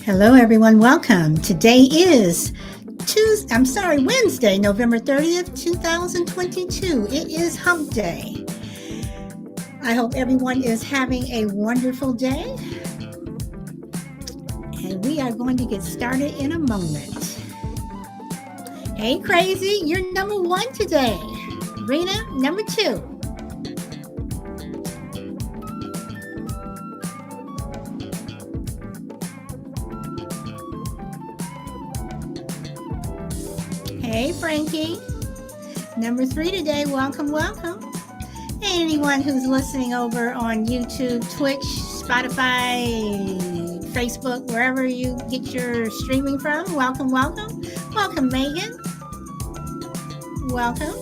Hello, everyone. Welcome. Today is Wednesday, November 30th, 2022. It is Hump Day. I hope everyone is having a wonderful day. And we are going to get started in a moment. Hey, Crazy, you're number one today. Rena, number two. Hey, Frankie. Number three today. Welcome, welcome. Hey, anyone who's listening over on YouTube, Twitch, Spotify, Facebook, wherever you get your streaming from, welcome, welcome. Welcome, Megan. Welcome.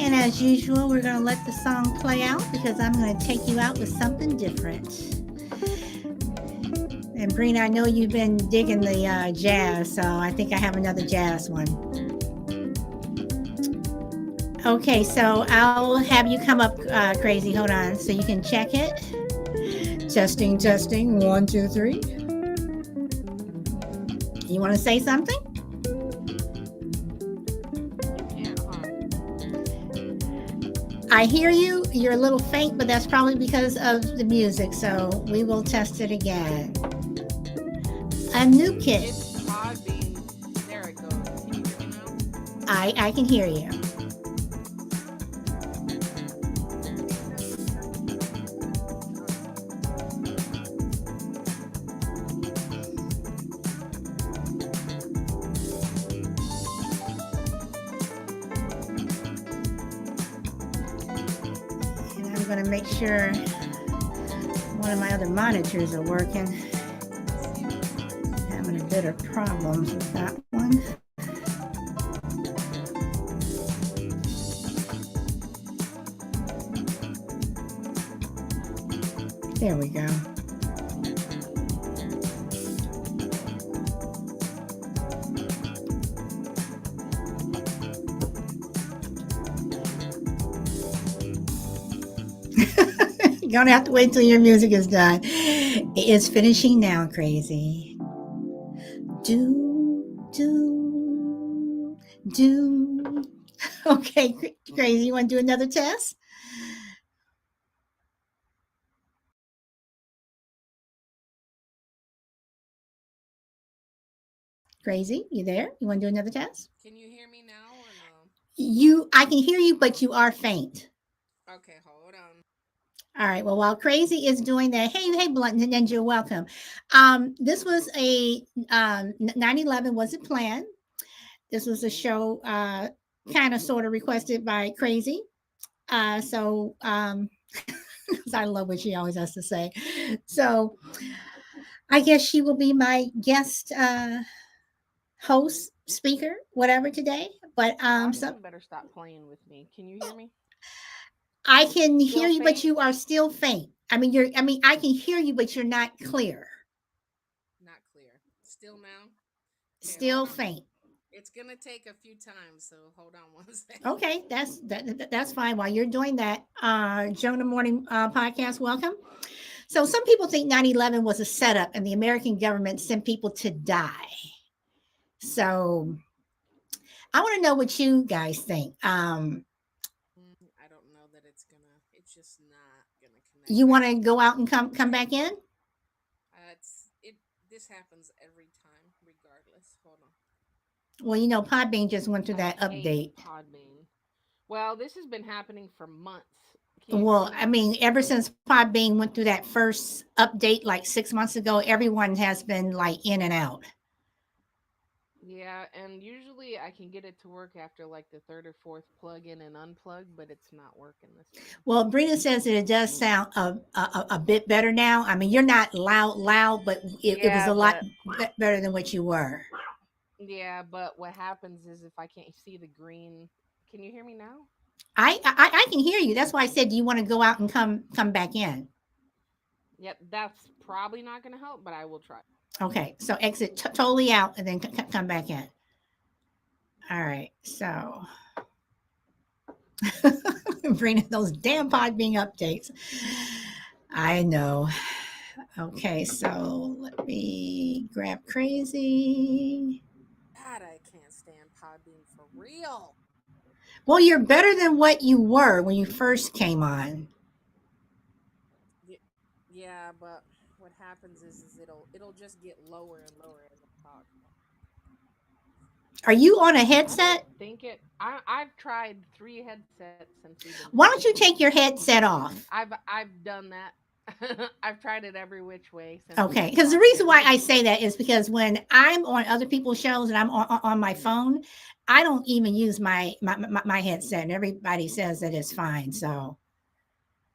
And as usual, we're going to let the song play out because I'm going to take you out with something different. And Breen, I know you've been digging the jazz, so I think I have another jazz one. Okay, so I'll have you come up, Crazy. Hold on, so you can check it. Testing, testing. 1, 2, 3. You want to say something? I hear you. You're a little faint, but that's probably because of the music. So we will test it again. A new kid. It's Podbean. There it goes. Can you hear me now? I can hear you. Going to make sure one of my other monitors are working. Having a bit of problems with that one. There we go. You're gonna have to wait till your music is done. It is finishing now, Crazy. Do. Okay, Crazy, you want to do another test? Crazy, you there? You want to do another test? Can you hear me now or no? I can hear you, but you are faint. Okay, hold on. All right. Well, while Crazy is doing that, hey, Blunt Ninja, welcome. This was a 9/11 wasn't planned. This was a show, kind of sort of requested by Crazy. So, because I love what she always has to say. So, I guess she will be my guest host, speaker, whatever today. But You better stop playing with me. Can you hear me? I can Still hear you, but faint? you are still faint. I can hear you, but you're not clear. Not clear. Still now? Okay, Still faint. It's gonna take a few times, so hold on one second. Okay, that's fine. While you're doing that, Jonah Morning podcast, welcome. So some people think 9/11 was a setup and the American government sent people to die. So I want to know what you guys think. I don't know that it's just not gonna connect. You want to go out and come back in? This happens every time, regardless. Hold on. Well, Podbean just went through that update. Podbean. Well, this has been happening for months. Well, ever since Podbean went through that first update like 6 months ago, everyone has been like in and out. Yeah, and usually I can get it to work after like the third or fourth plug in and unplug, but it's not working this time. Well, Brina says that it does sound a bit better now. I mean, you're not loud, but it was a lot better than what you were. Yeah, but what happens is if I can't see the green, can you hear me now? I can hear you. That's why I said, do you want to go out and come back in? Yep, that's probably not going to help, but I will try. Okay, so exit totally out and then come back in. All right, so bringing those damn Podbean updates. I know. Okay, so let me grab crazy. God, I can't stand Podbean for real. Well, you're better than what you were when you first came on. Y- Yeah, but what happens is it'll just get lower and lower as I talk. Are you on a I don't headset? think it. I've tried 3 headsets since we've been Why talking. don't you take your headset off? I've done that. I've tried it every which way since we've Okay, been because the talking, reason and why it I say that is because when I'm on other people's shows and I'm on my phone, I don't even use my headset, and everybody says that it's fine. So,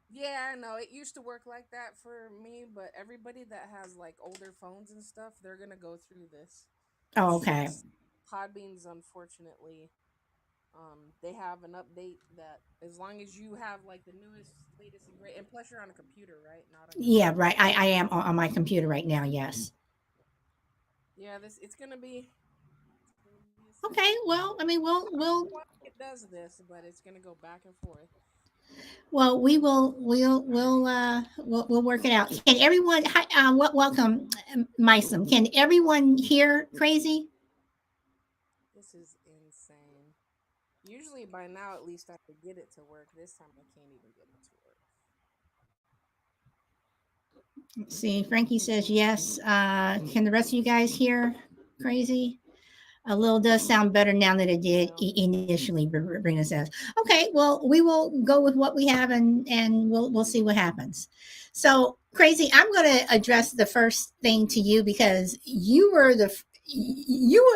yeah, I know it used to work like that for me, but everybody that has like older phones and stuff, they're gonna go through this. oh, It's okay, just Podbean's unfortunately, they have an update that as long as you have like the newest, latest, and great, and plus you're on a computer, right? Not on your yeah, phone. right. I am on my computer right now. Yes. Yeah, this it's gonna be a second. Okay. Well, I mean, Why it does this, but it's gonna go back and forth. we will we'll work it out. Can everyone? Hi, welcome, Mysam. Can everyone hear crazy? This is insane. Usually by now, at least I could get it to work. This time I can't even get it to work. See, Frankie says yes. Can the rest of you guys hear crazy? A little does sound better now than it did No. initially. Brina says, "Okay, well, we will go with what we have, and we'll see what happens." So, crazy. I'm going to address the first thing to you because you were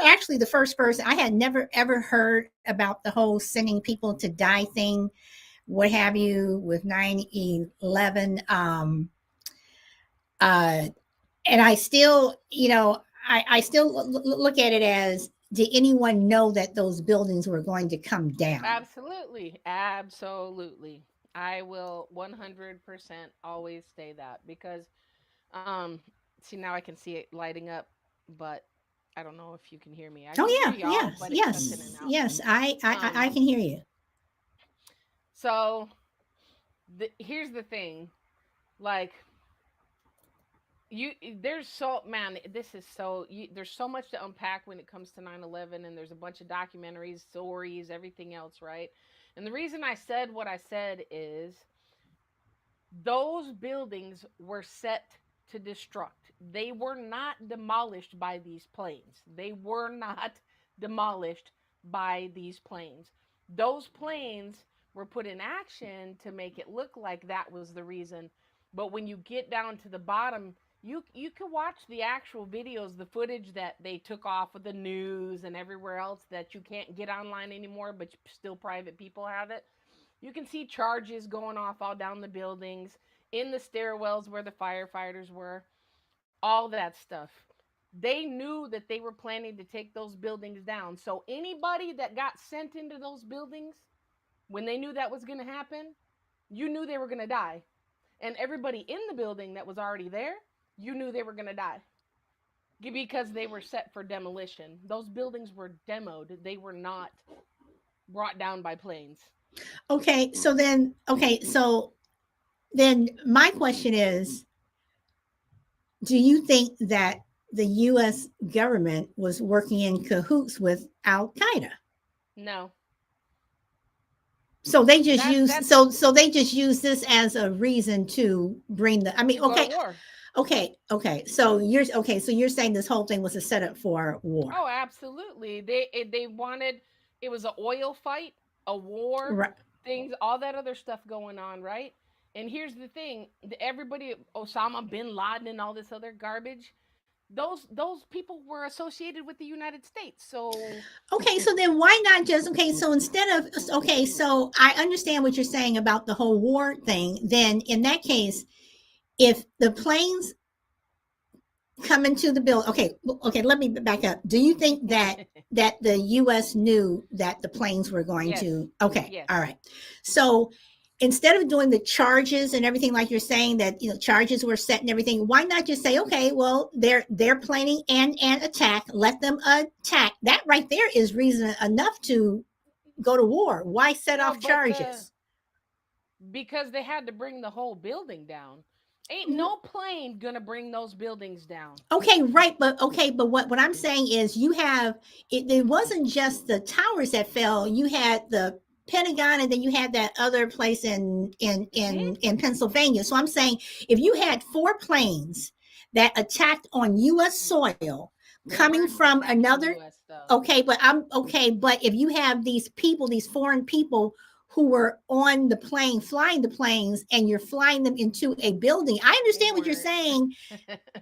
actually the first person. I had never ever heard about the whole sending people to die thing, what have you, with 9/11. Uh, and I still, I still look at it as, did anyone know that those buildings were going to come down? Absolutely. Absolutely. I will 100% always say that because, um, see, now I can see it lighting up, but I don't know if you can hear me. I Oh can hear yeah, y'all, yes, but it cuts in and yes, out. yes. I Um, can hear you. so here's the thing, like, you there's so man this is so there's so much to unpack when it comes to 9/11, and there's a bunch of documentaries, stories, everything else, right? And the reason I said what I said is those buildings were set to destruct. They were not demolished by these planes. They were not demolished by these planes. Those planes were put in action to make it look like that was the reason. But when you get down to the bottom, you can watch the actual videos, the footage that they took off of the news and everywhere else that you can't get online anymore, but still private people have it. You can see charges going off all down the buildings, in the stairwells where the firefighters were, all that stuff. They knew that they were planning to take those buildings down. So anybody that got sent into those buildings, when they knew that was going to happen, you knew they were going to die. And everybody in the building that was already there, you knew they were going to die because they were set for demolition. Those buildings were demoed, they were not brought down by planes. Okay, so then my question is, do you think that the U.S. government was working in cahoots with Al Qaeda? No. So they just use That's so they just use this as a reason to bring the. I mean, to go to okay, war. okay. So you're saying this whole thing was a setup for war, Oh, absolutely. They wanted, it was an oil fight, a war, right? things, all that other stuff going on, right? And here's the thing: everybody, Osama bin Laden and all this other garbage. Those people were associated with the United States. So Okay, so then why not just okay? So instead of okay, so I understand what you're saying about the whole war thing. Then in that case, if the planes come into the bill, okay, let me back up. Do you think that the U.S. knew that the planes were going yes, to? Okay, yes. all right. So instead of doing the charges and everything, like you're saying that, charges were set and everything, why not just say, okay, well, they're planning an attack, let them attack. That right there is reason enough to go to war. Why set No, off but charges? because they had to bring the whole building down. Ain't no plane gonna bring those buildings down. Okay, right, but okay, but what I'm saying is you have it wasn't just the towers that fell. You had the Pentagon, and then you had that other place Hmm. in Pennsylvania. So I'm saying if you had four planes that attacked on US soil They coming weren't from attacking another, U.S. though. okay, but I'm okay, but if you have these people, these foreign people who were on the plane flying the planes, and you're flying them into a building, I They understand what you're weren't. saying.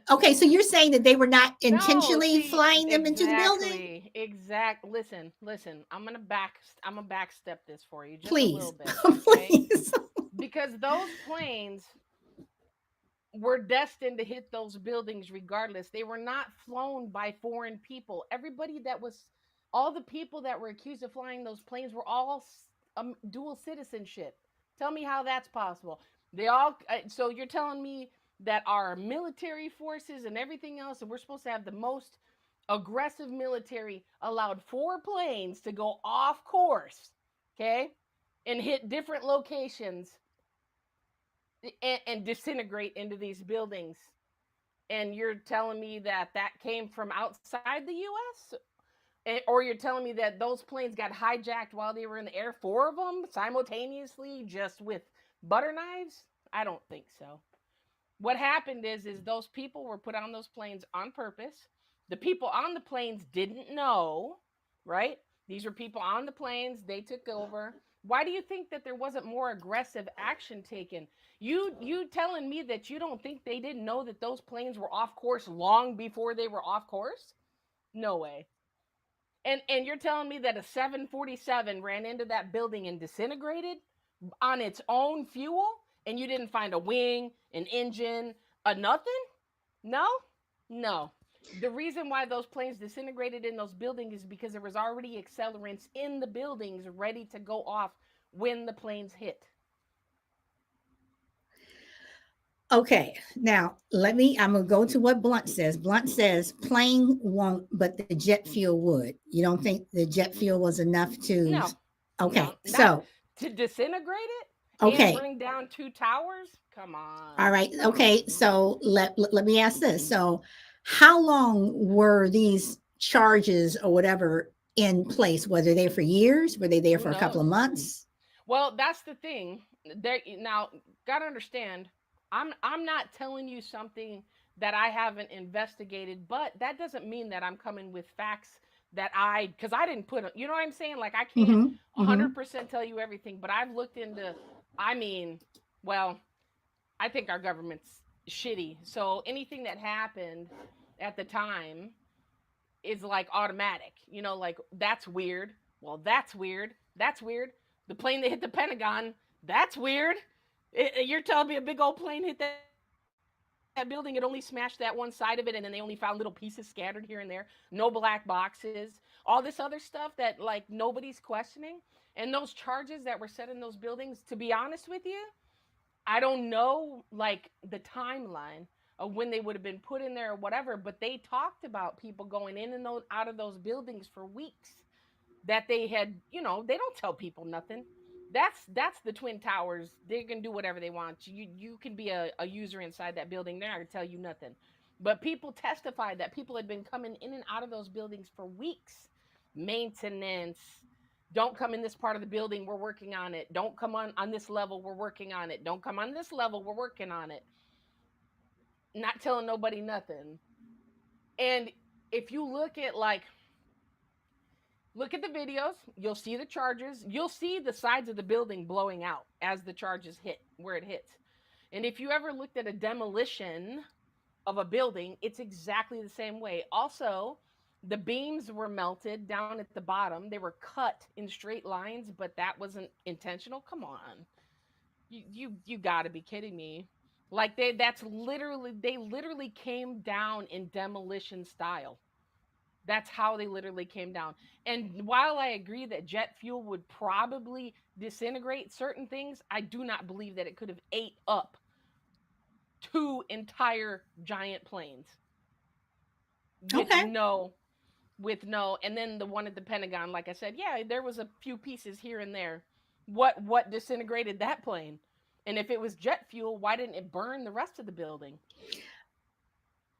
Okay, so you're saying that they were not No, intentionally see, flying them into the building? exactly, Listen, listen. I'm gonna backstep this for you just a little Please, bit, okay? please. Because those planes were destined to hit those buildings regardless. They were not flown by foreign people. All the people that were accused of flying those planes were all dual citizenship. Tell me how that's possible. They all, so you're telling me that our military forces and everything else, and we're supposed to have the most aggressive military, allowed four planes to go off course, okay, and hit different locations and disintegrate into these buildings. And you're telling me that that came from outside the US? Or you're telling me that those planes got hijacked while they were in the air, four of them simultaneously, just with butter knives? I don't think so. What happened is those people were put on those planes on purpose. The people on the planes didn't know, right? These were people on the planes, they took over. Why do you think that there wasn't more aggressive action taken? You telling me that you don't think they didn't know that those planes were off course long before they were off course? No way. And you're telling me that a 747 ran into that building and disintegrated on its own fuel, and you didn't find a wing, an engine, a nothing? No? No. The reason why those planes disintegrated in those buildings is because there was already accelerants in the buildings ready to go off when the planes hit. Okay, now I'm gonna go to what Blunt says. Blunt says plane won't, but the jet fuel would. You don't think the jet fuel was enough to? No. Okay, No, not so to disintegrate it and okay, bring down two towers? Come all on. right, okay. So let me ask this. So, how long were these charges or whatever in place? Were they there for years? Were they there Who for a couple of knows? months? Well, that's the thing. There now, gotta understand. I'm not telling you something that I haven't investigated, but that doesn't mean that I'm coming with facts that because I didn't put. You know what I'm saying? Like I can't Mm-hmm. Mm-hmm. 100% tell you everything, but I've looked into. I mean, well, I think our government's shitty. So anything that happened at the time is like automatic. Like that's weird. Well, that's weird. That's weird. The plane that hit the Pentagon, that's weird. You're telling me a big old plane hit that building, it only smashed that one side of it, and then they only found little pieces scattered here and there, no black boxes, all this other stuff that like nobody's questioning. And those charges that were set in those buildings, to be honest with you, I don't know like the timeline of when they would have been put in there or whatever, but they talked about people going in and out of those buildings for weeks that they had, they don't tell people nothing. That's the Twin Towers. They can do whatever they want. You can be a user inside that building. They're not gonna tell you nothing. But people testified that people had been coming in and out of those buildings for weeks. Maintenance. Don't come in this part of the building, we're working on it. Don't come on this level, we're working on it. Don't come on this level, we're working on it. Not telling nobody nothing. And if you look at the videos, you'll see the charges. You'll see the sides of the building blowing out as the charges hit where it hits. And if you ever looked at a demolition of a building, it's exactly the same way. Also, the beams were melted down at the bottom. They were cut in straight lines, but that wasn't intentional. Come on. You got to be kidding me. Like they literally came down in demolition style. That's how they literally came down. And while I agree that jet fuel would probably disintegrate certain things, I do not believe that it could have ate up two entire giant planes with Okay. no and then the one at the Pentagon, like I said, yeah, there was a few pieces here and there. What disintegrated that plane? And if it was jet fuel, why didn't it burn the rest of the building?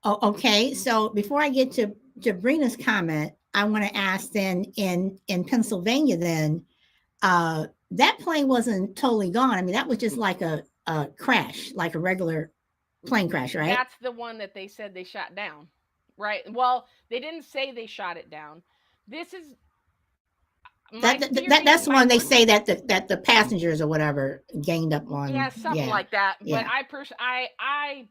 Oh, okay. So before I get to Brina's comment, I want to ask then in Pennsylvania then that plane wasn't totally gone. I mean, that was just like a crash, like a regular plane crash, right? That's the one that they said they shot down, right? Well, they didn't say they shot it down. This is my theory. That's the My one they personal, say that the passengers or whatever gained up yeah, on. something Yeah, like that. But yeah. I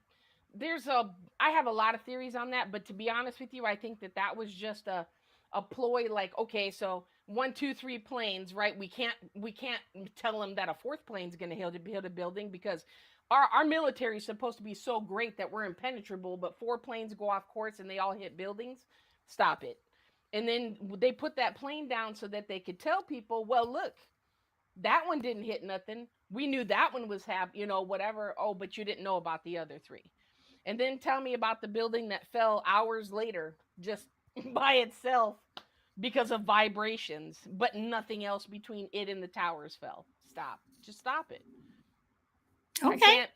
there's a I have a lot of theories on that. But to be honest with you, I think that that was just a ploy. Like, okay, so one, two, three planes, right? We can't tell them that a fourth plane's going to hit a building because our military is supposed to be so great that we're impenetrable. But four planes go off course and they all hit buildings. Stop it. And then they put that plane down so that they could tell people, well, look, that one didn't hit nothing. We knew that one was whatever. Oh, but you didn't know about the other three. And then tell me about the building that fell hours later just by itself because of vibrations, but nothing else between it and the towers fell. Stop. Just stop it. I Okay. can't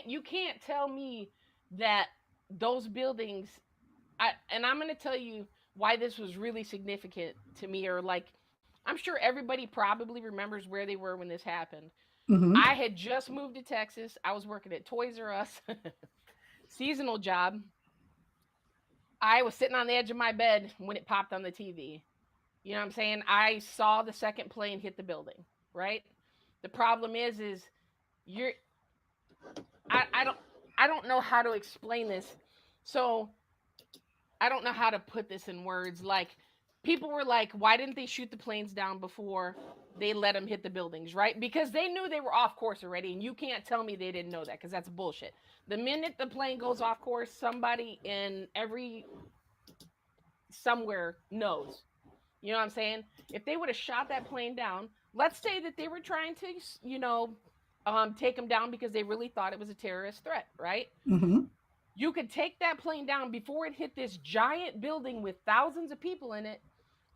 you can't tell me that those buildings and I'm going to tell you why this was really significant to me, or like I'm sure everybody probably remembers where they were when this happened. Mm-hmm. I had just moved to Texas. I was working at Toys R Us, seasonal job. I was sitting on the edge of my bed when it popped on the TV. You know what I'm saying? I saw the second plane hit the building, right? The problem is you're I don't know how to explain this. So I don't know how to put this in words. Like, people were like, why didn't they shoot the planes down before they let them hit the buildings, right? Because they knew they were off course already, and you can't tell me they didn't know that because that's bullshit. The minute the plane goes off course, somebody in every somewhere knows. You know what I'm saying? If they would have shot that plane down, let's say that they were trying to, take them down because they really thought it was a terrorist threat, right? Mm-hmm. You could take that plane down before it hit this giant building with thousands of people in it.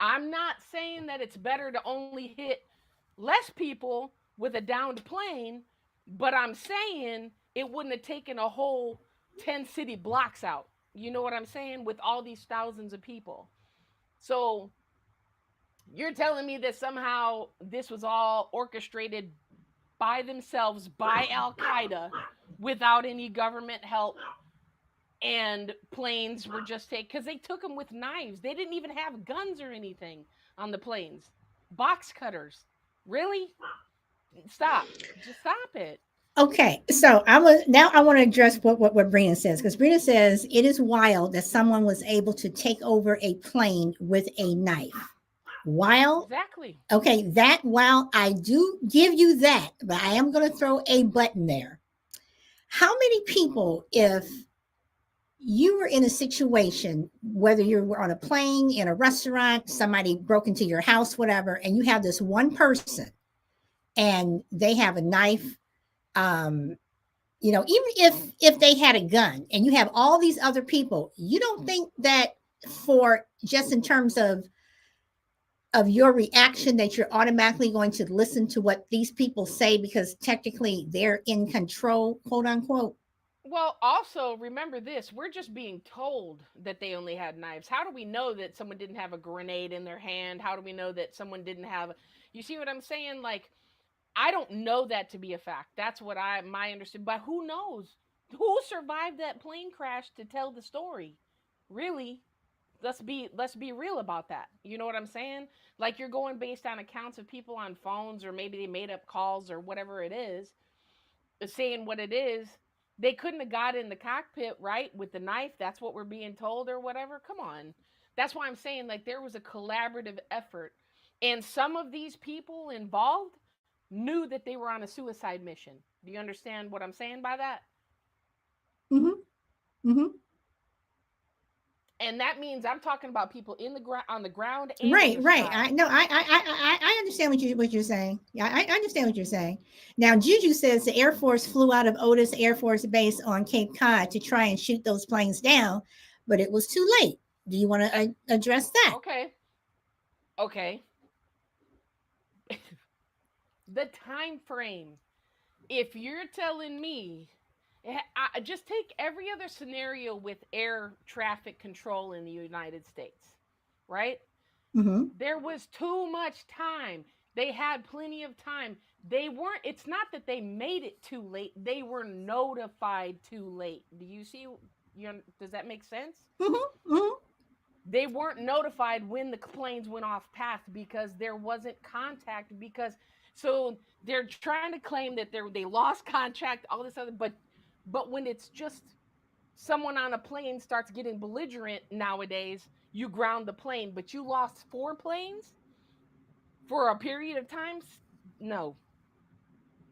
I'm not saying that it's better to only hit less people with a downed plane, but I'm saying it wouldn't have taken a whole 10 city blocks out. You know what I'm saying? With all these thousands of people. So you're telling me that somehow this was all orchestrated by themselves, by Al Qaeda, without any government help, and planes were just taken because they took them with knives. They didn't even have guns or anything on the planes. Box cutters. Really? Stop. Just stop it. Okay, so I want to address what Brina says, because Brina says it is wild that someone was able to take over a plane with a knife. While Exactly. okay, that while I do give you that, but I am going to throw a button there. How many people, if you were in a situation, whether you were on a plane, in a restaurant, somebody broke into your house, whatever, and you have this one person and they have a knife, um, even if they had a gun and you have all these other people, you don't think that for just in terms of your reaction that you're automatically going to listen to what these people say because technically they're in control, quote unquote. Well, also remember this: we're just being told that they only had knives. How do we know that someone didn't have a grenade in their hand? How do we know that someone didn't have? You see what I'm saying? Like, I don't know that to be a fact. That's what my understanding. But who knows? Who survived that plane crash to tell the story? Really? Let's be real about that. You know what I'm saying? Like, you're going based on accounts of people on phones, or maybe they made up calls or whatever it is, saying what it is. They couldn't have got in the cockpit, right, with the knife. That's what we're being told or whatever. Come on. That's why I'm saying, like, there was a collaborative effort. And some of these people involved knew that they were on a suicide mission. Do you understand what I'm saying by that? Mm-hmm. Mm-hmm. And that means I'm talking about people in the ground, on the ground, and in Right, the right. sky. I no, I understand what you're saying. Yeah, I understand what you're saying. Now, Juju says the Air Force flew out of Otis Air Force Base on Cape Cod to try and shoot those planes down, but it was too late. Do you want to address that? Okay, okay. The time frame. If you're telling me, just take every other scenario with air traffic control in the United States, right? Mm-hmm. There was too much time. They had plenty of time. They weren't, it's not that they made it too late, they were notified too late. Do you see? Does that make sense? Mm-hmm. Mm-hmm. They weren't notified when the planes went off path because there wasn't contact. Because so they're trying to claim that they lost contact, all this other, but when it's just someone on a plane starts getting belligerent nowadays, you ground the plane, but you lost 4 planes for a period of time. No,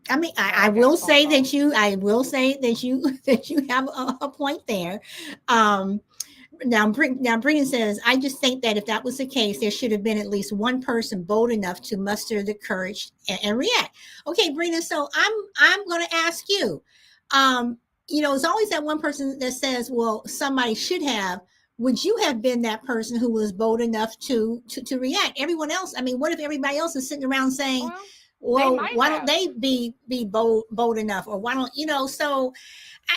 I mean, no, I I got a will phone say call. that I will say that you that you have a point there. Um, now, Brian says, I just think that if that was the case, there should have been at least one person bold enough to muster the courage and react. Okay, Brina, so I'm going to ask you. It's always that one person that says, "Well, somebody should have." Would you have been that person who was bold enough to react? Everyone else, I mean, what if everybody else is sitting around saying, Well, they "Well, might why don't have. they be bold enough, or why don't So I,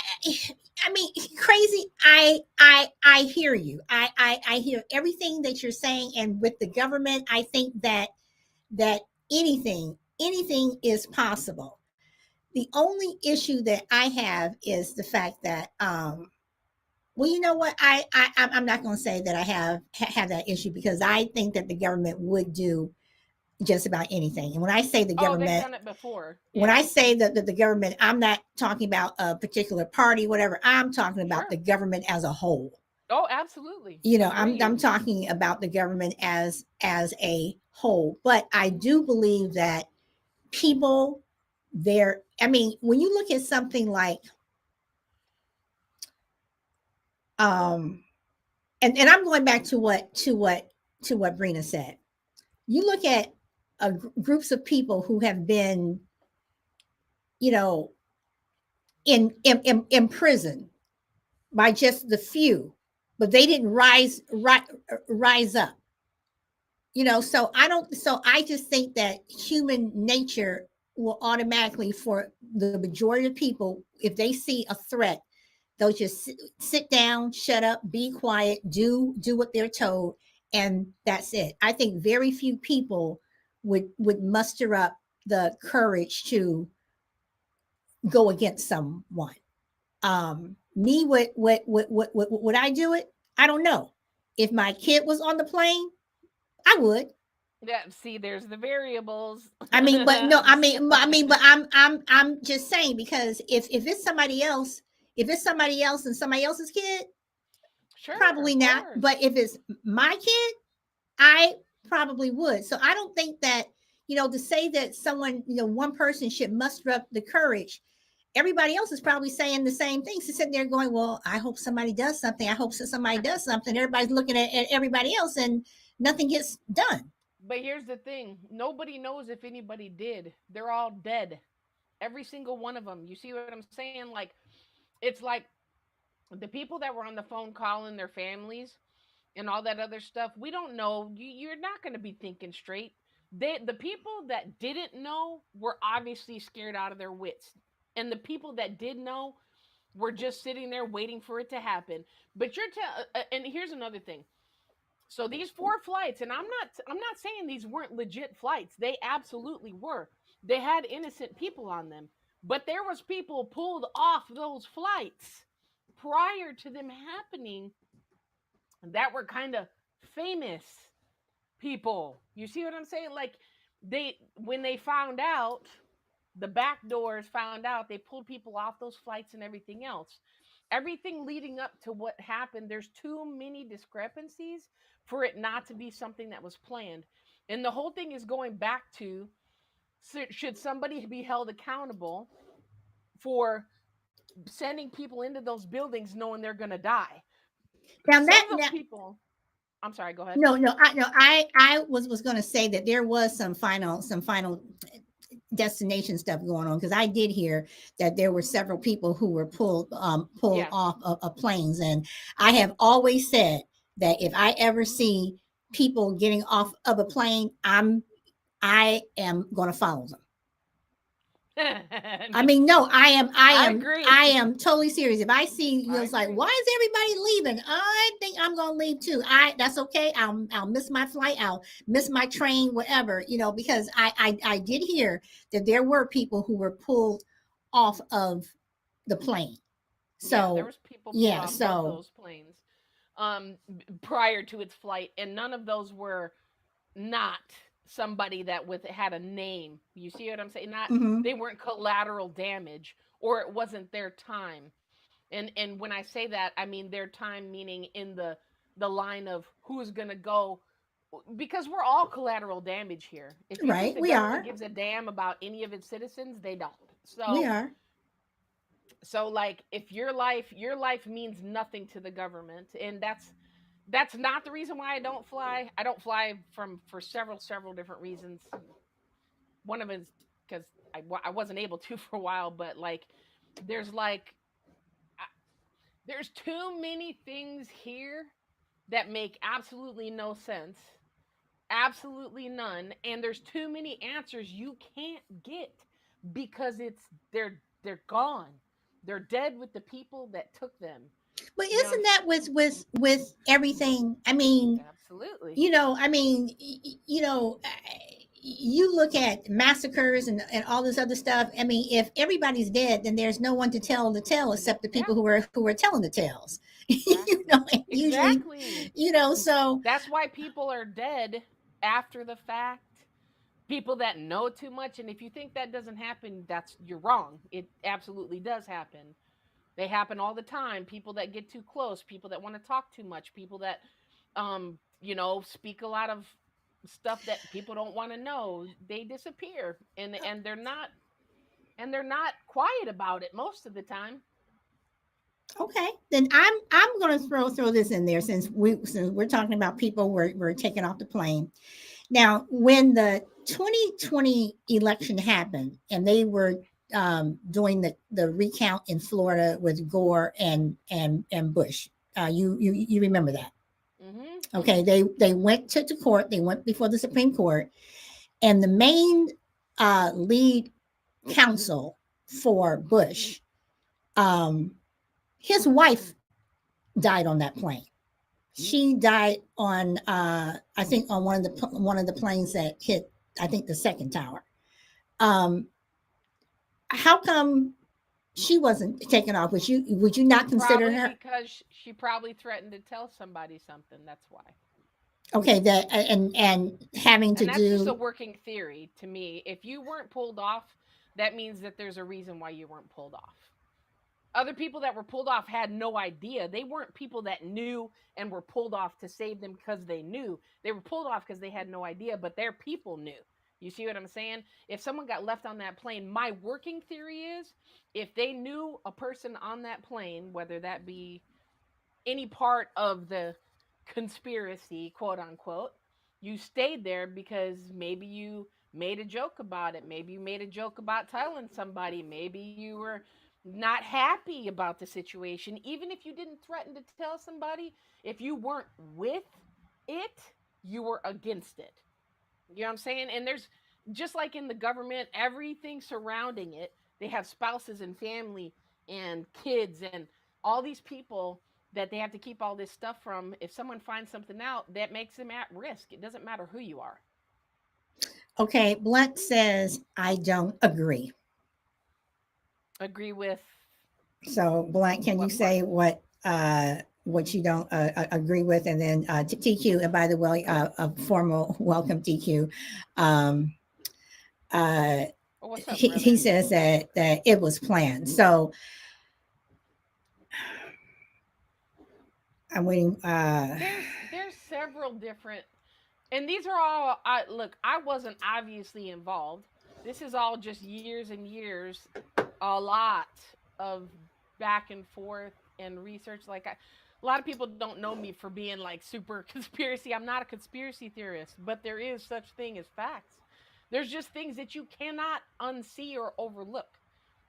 I mean, crazy. I hear you. I hear everything that you're saying, and with the government, I think that anything is possible. The only issue that I have is the fact that well, you know what? I'm not going to say that I have that issue, because I think that the government would do just about anything. And when I say the Oh, they've government, done it before. when I Yeah, say that the government, I'm not talking about a particular party, whatever. I'm talking about the sure. government as a whole. Oh, absolutely. I'm Agreed. talking about the government as a whole. But I do believe that people there. I mean, when you look at something like um, and I'm going back to what Brina said. You look at groups of people who have been, you know, in prison by just the few, but they didn't rise up. So I just think that human nature will automatically, for the majority of people, if they see a threat, they'll just sit down, shut up, be quiet, do what they're told, and that's it. I think very few people would muster up the courage to go against someone. Me, would I do it? I don't know. If my kid was on the plane, I would. Yeah, see, there's the variables. I mean, but no, but I'm just saying, because if it's somebody else, if it's somebody else and somebody else's kid, Sure, probably of not. But course. if it's my kid, I probably would. So I don't think that, to say that someone, one person should muster up the courage. Everybody else is probably saying the same things. They're sitting there going, "Well, I hope somebody does something. I hope somebody does something." Everybody's looking at everybody else, and nothing gets done. But here's the thing, nobody knows if anybody did. They're all dead. Every single one of them. You see what I'm saying? Like, it's like the people that were on the phone calling their families and all that other stuff. We don't know. You're not going to be thinking straight. The people that didn't know were obviously scared out of their wits. And the people that did know were just sitting there waiting for it to happen. But and here's another thing. So these 4 flights, and I'm not saying these weren't legit flights. They absolutely were. They had innocent people on them. But there was people pulled off those flights prior to them happening that were kind of famous people. You see what I'm saying? Like, when they found out, the back doors found out, they pulled people off those flights and everything else. Everything leading up to what happened, there's too many discrepancies for it not to be something that was planned. And the whole thing is going back to, should somebody be held accountable for sending people into those buildings knowing they're going to die? Now Some that of those now, people, I'm sorry, go ahead. no, no, I no, I was going to say that there was some final destination stuff going on, because I did hear that there were several people who were pulled Yeah. off of planes, and I have always said that if I ever see people getting off of a plane, I am going to follow them. I mean, no, I agree. I am totally serious. If I see, you know, I it's like, agree. why is everybody leaving? I think I'm gonna leave too. That's okay. I'll miss my flight. I'll miss my train, whatever, you know, because I did hear that there were people who were pulled off of the plane. Yeah, there So was people pulled yeah, off both so those planes prior to its flight, and none of those were not somebody that with had a name. You see what I'm saying? Not hmm, they weren't collateral damage, or it wasn't their time. And when I say that, I mean their time meaning in the line of who's going to go, because we're all collateral damage here. If you think right, the we government are, gives a damn about any of its citizens, they don't. we So are. like if your life means nothing to the government, and that's not the reason why I don't fly from for several different reasons. One of it is because I wasn't able to for a while, but there's like there's too many things here that make absolutely no sense, absolutely none, and there's too many answers you can't get because they're gone. They're dead with the people that took them. But You know what I'm isn't that with everything? I mean, Absolutely. you know, I mean, you know, you look at massacres and all this other stuff. I mean, if everybody's dead, then there's no one to tell the tale except the Yeah, people who are telling the tales. You exactly. know, and usually, Exactly. you know, so That's why people are dead after the fact. People that know too much, and if you think that doesn't happen, that's you're wrong. It absolutely does happen. They happen all the time. People that get too close, people that want to talk too much, people that speak a lot of stuff that people don't want to know, they disappear, and they're not quiet about it most of the time. okay, then I'm going to throw this in there, since we're talking about people were taken off the plane. Now, when the 2020 election happened and they were doing the recount in Florida with Gore and Bush, you remember that? Mhm. Okay, Mhm. they went to court. They went before the Supreme Court, and the main lead counsel for Bush, um, his wife died on that plane. She died on I think on one of the planes that hit, I think, the second tower. Um, how come she wasn't taken off? Would you not consider Probably her? because she probably threatened to tell somebody something. That's why. Okay, that and having to And that's just a do. working theory to me. If you weren't pulled off, that means that there's a reason why you weren't pulled off. Other people that were pulled off had no idea. They weren't people that knew and were pulled off to save them because they knew. They were pulled off because they had no idea, but their people knew. You see what I'm saying? If someone got left on that plane, my working theory is if they knew a person on that plane, whether that be any part of the conspiracy, quote unquote, you stayed there because maybe you made a joke about it. Maybe you made a joke about telling somebody. Maybe you were not happy about the situation. Even if you didn't threaten to tell somebody, if you weren't with it, you were against it. You know what I'm saying? And there's just like in the government, everything surrounding it, they have spouses and family and kids and all these people that they have to keep all this stuff from. If someone finds something out, that makes them at risk. It doesn't matter who you are. Okay, Blunt says I don't agree. Agree with So, Blunt, can you what part? say what you don't agree with, and then to TQ. And by the way, a formal welcome, TQ. Um, uh, Oh, what's up, he brother? says that it was planned. So I'm waiting. There's several different, and these are all. I look. I wasn't obviously involved. This is all just years and years, a lot of back and forth and research. a lot of people don't know me for being like super conspiracy. I'm not a conspiracy theorist, but there is such thing as facts. There's just things that you cannot unsee or overlook.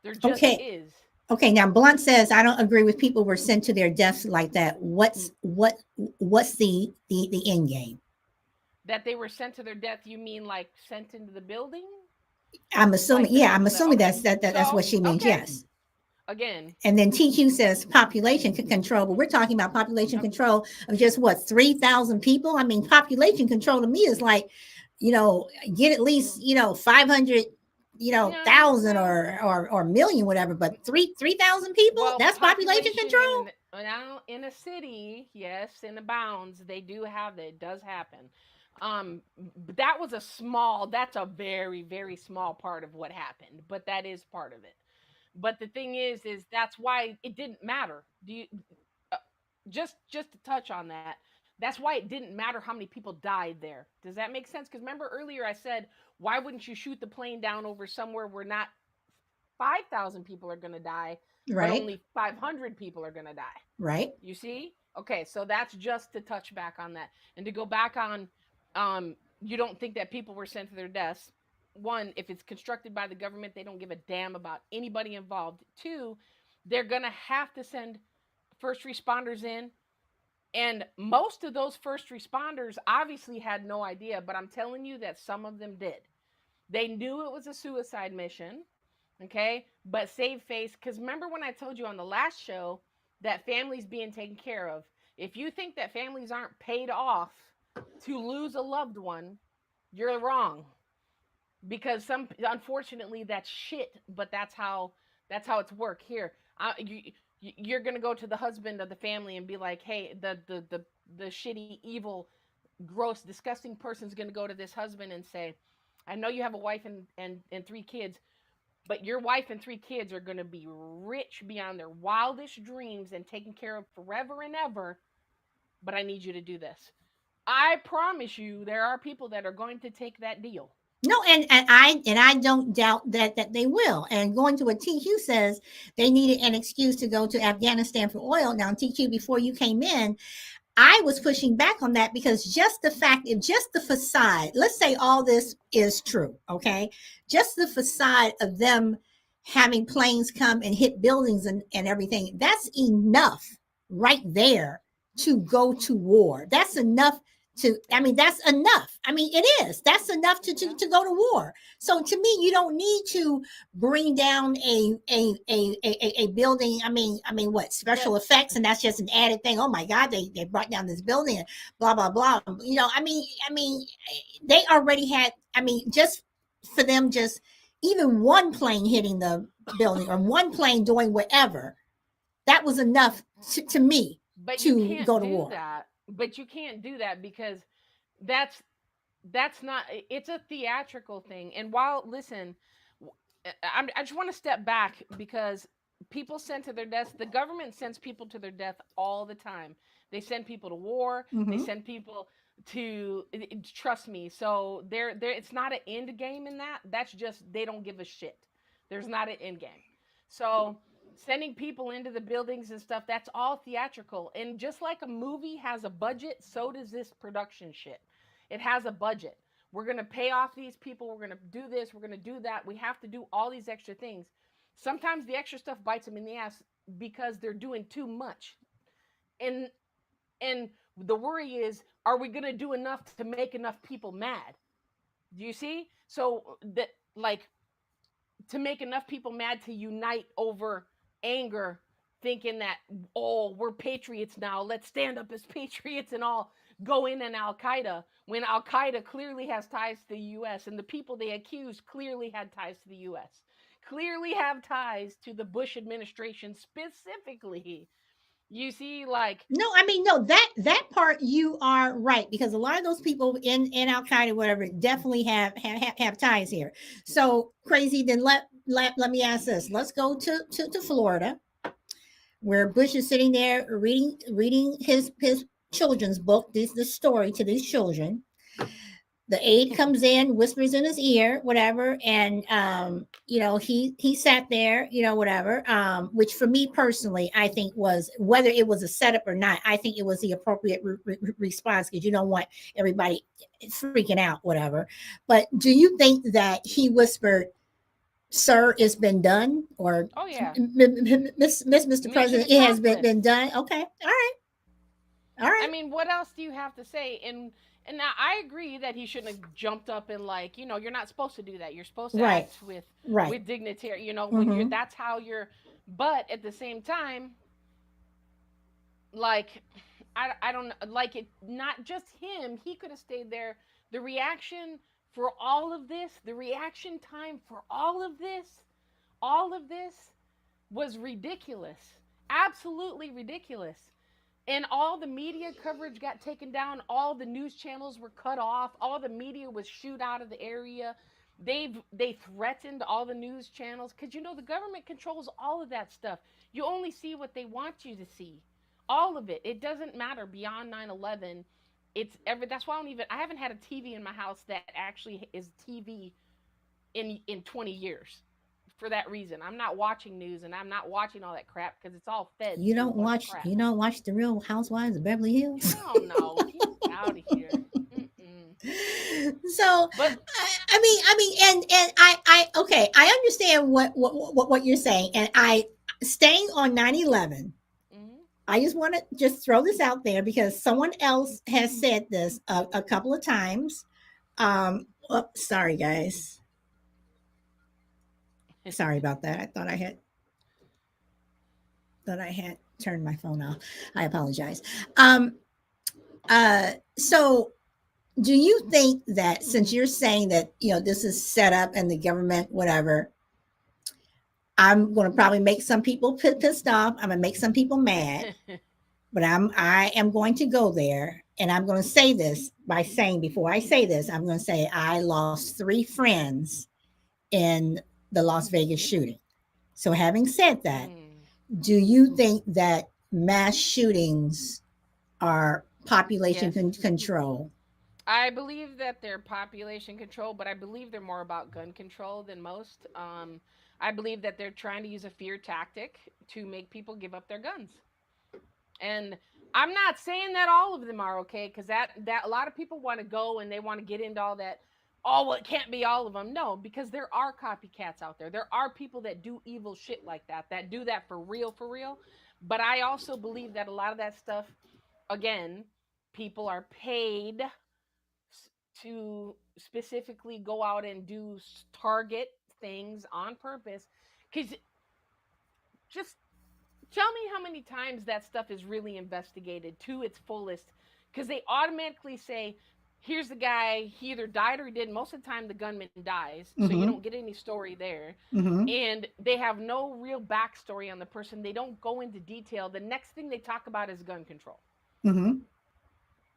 There just Okay. is. Okay, now Blunt says I don't agree with people were sent to their deaths like that. What's the end game? That they were sent to their death, you mean like sent into the building? I'm assuming, Like yeah, I'm assuming okay. that's what So, she means. okay. Yes. Again, And then TQ says population control, but we're talking about population okay. control of just what 3,000 people. I mean, population control to me is like, get at least 500, No, thousand well, or million, whatever. But 3,000 people, well, that's population population control. now in a city, yes, in the bounds, they do have that. It does happen. But that was a small. That's a very very small part of what happened, but that is part of it. But the thing is that's why it didn't matter. Do you uh, just to touch on that? That's why it didn't matter how many people died there. Does that make sense? Because remember earlier I said, why wouldn't you shoot the plane down over somewhere where not 5,000 people are going to die, but Right, only 500 people are going to die? right. You see? Okay, so that's just to touch back on that. And to go back on, you don't think that people were sent to their deaths. One, if it's constructed by the government, they don't give a damn about anybody involved. Two, they're going to have to send first responders in. And most of those first responders obviously had no idea, but I'm telling you that some of them did. They knew it was a suicide mission, okay? But save face, because remember when I told you on the last show that families being taken care of? If you think that families aren't paid off to lose a loved one, you're wrong. Because some, unfortunately, that's shit, but that's how it's work here. You're gonna go to the husband of the family and be like, hey, the shitty, evil, gross, disgusting person's gonna go to this husband and say, I know you have a wife and three kids, but your wife and three kids are going to be rich beyond their wildest dreams and taken care of forever and ever. But I need you to do this. I promise you, there are people that are going to take that deal. No, and I don't doubt that they will. And going to what TQ says, they needed an excuse to go to Afghanistan for oil. Now, TQ, before you came in, I was pushing back on that because just the fact, if just the facade, let's say all this is true, okay? Just the facade of them having planes come and hit buildings and everything, that's enough right there to go to war. That's enough I mean, that's enough. I mean, it is. That's enough Yeah. to go to war. So to me, you don't need to bring down a building. I mean, what But special effects, and that's just an added thing. Oh my God, they brought down this building, and blah blah blah. I mean, they already had. I mean, just for them, just even one plane hitting the building or one plane doing whatever, that was enough to me but you to can't go to do war. that. But you can't do that because that's that's not, it's a theatrical thing. And while listen, I just want to step back because people sent to their deaths, the government sends people to their death all the time. They send people to war, they Mm-hmm. send people to trust me. So there it's not an end game in that. That's just they don't give a shit. There's not an end game. So sending people into the buildings and stuff, that's all theatrical. And just like a movie has a budget, so does this production shit. It has a budget. We're going to pay off these people. We're going to do this. We're going to do that. We have to do all these extra things. Sometimes the extra stuff bites them in the ass because they're doing too much. And and the worry is, are we going to do enough to make enough people mad? Do you see? So that, like, to make enough people mad to unite over anger, thinking that, oh, we're patriots now, let's stand up as patriots and all go in Al Qaeda, when Al Qaeda clearly has ties to the US and the people they accused clearly had ties to the US, clearly have ties to the Bush administration specifically. You see, like, No, I mean, no, that part you are right, because a lot of those people in Al Qaeda, whatever, definitely have ties here. So crazy. Then let me ask this. Let's go to Florida, where Bush is sitting there reading his children's book, this story to these children. The aide comes in, whispers in his ear, whatever, and he sat there, whatever. Which for me personally, I think was, whether it was a setup or not, I think it was the appropriate response, because you don't want everybody freaking out, whatever. But do you think that he whispered, "Sir, it's been done," or Oh yeah. Mr. Mission President, it has been accomplished. done? Okay, all right, all I right, mean, what else do you have to say? And now I agree that he shouldn't have jumped up and, like, you're not supposed to do that. You're supposed to right, act right. with dignitary, when you're Mm-hmm. that's how you're. But at the same time, like, I don't know, like, it, not just him, he could have stayed there. The reaction for all of this, the reaction time for all of this was ridiculous. Absolutely ridiculous. And all the media coverage got taken down, all the news channels were cut off, all the media was shooed out of the area. They threatened all the news channels, because the government controls all of that stuff. You only see what they want you to see. All of it. It doesn't matter beyond 9/11. That's why I haven't had a TV in my house that actually is TV in 20 years. For that reason, I'm not watching news, and I'm not watching all that crap, because it's all fed You to a don't bunch of watch crap. you don't watch the Real Housewives of Beverly Hills? Hell no, get out of here. Mm-mm. So But and I okay, I understand what you're saying, and I, staying on 9/11, mm-hmm. I just want to just throw this out there, because someone else has said this a couple of times. Sorry guys, sorry about that. I thought I had turned my phone off. I apologize. um so do you think that, since you're saying that this is set up and the government, whatever, I'm going to probably make some people pissed off, I'm going to make some people mad, but I am going to go there, and I'm going to say this by saying, before I say this, I'm going to say I lost 3 friends in the Las Vegas shooting. So having said that, mm, do you think that mass shootings are population yes, control? I believe that they're population control, but I believe they're more about gun control than most. I believe that they're trying to use a fear tactic to make people give up their guns. And I'm not saying that all of them are okay, because that a lot of people want to go and they want to get into all that. Oh, well, it can't be all of them. No, because there are copycats out there. There are people that do evil shit like that do that for real, for real. But I also believe that a lot of that stuff, again, people are paid to specifically go out and do target things on purpose. Because just tell me how many times that stuff is really investigated to its fullest, because they automatically say, here's the guy, he either died or he didn't. Most of the time the gunman dies, so you Mm-hmm. don't get any story there. Mm-hmm. And they have no real backstory on the person. They don't go into detail. The next thing they talk about is gun control, Mm-hmm.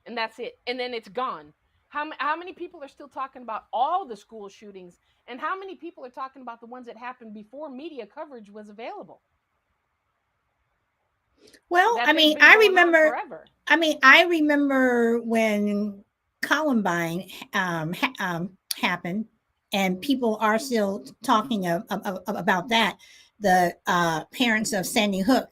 and that's it, and then it's gone. How many people are still talking about all the school shootings, and how many people are talking about the ones that happened before media coverage was available, Well, that I they've mean, been I going on remember. forever? I remember when Columbine happened, and people are still talking about that. The parents of Sandy Hook,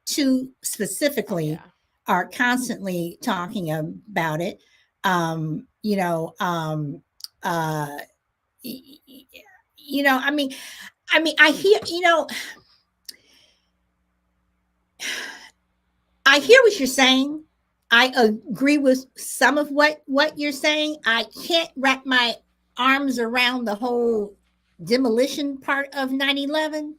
two Oh specifically, yeah. are constantly talking about it. Um, you know, um, uh, I mean, I hear, I hear what you're saying. I agree with some of what you're saying. I can't wrap my arms around the whole demolition part of 9/11.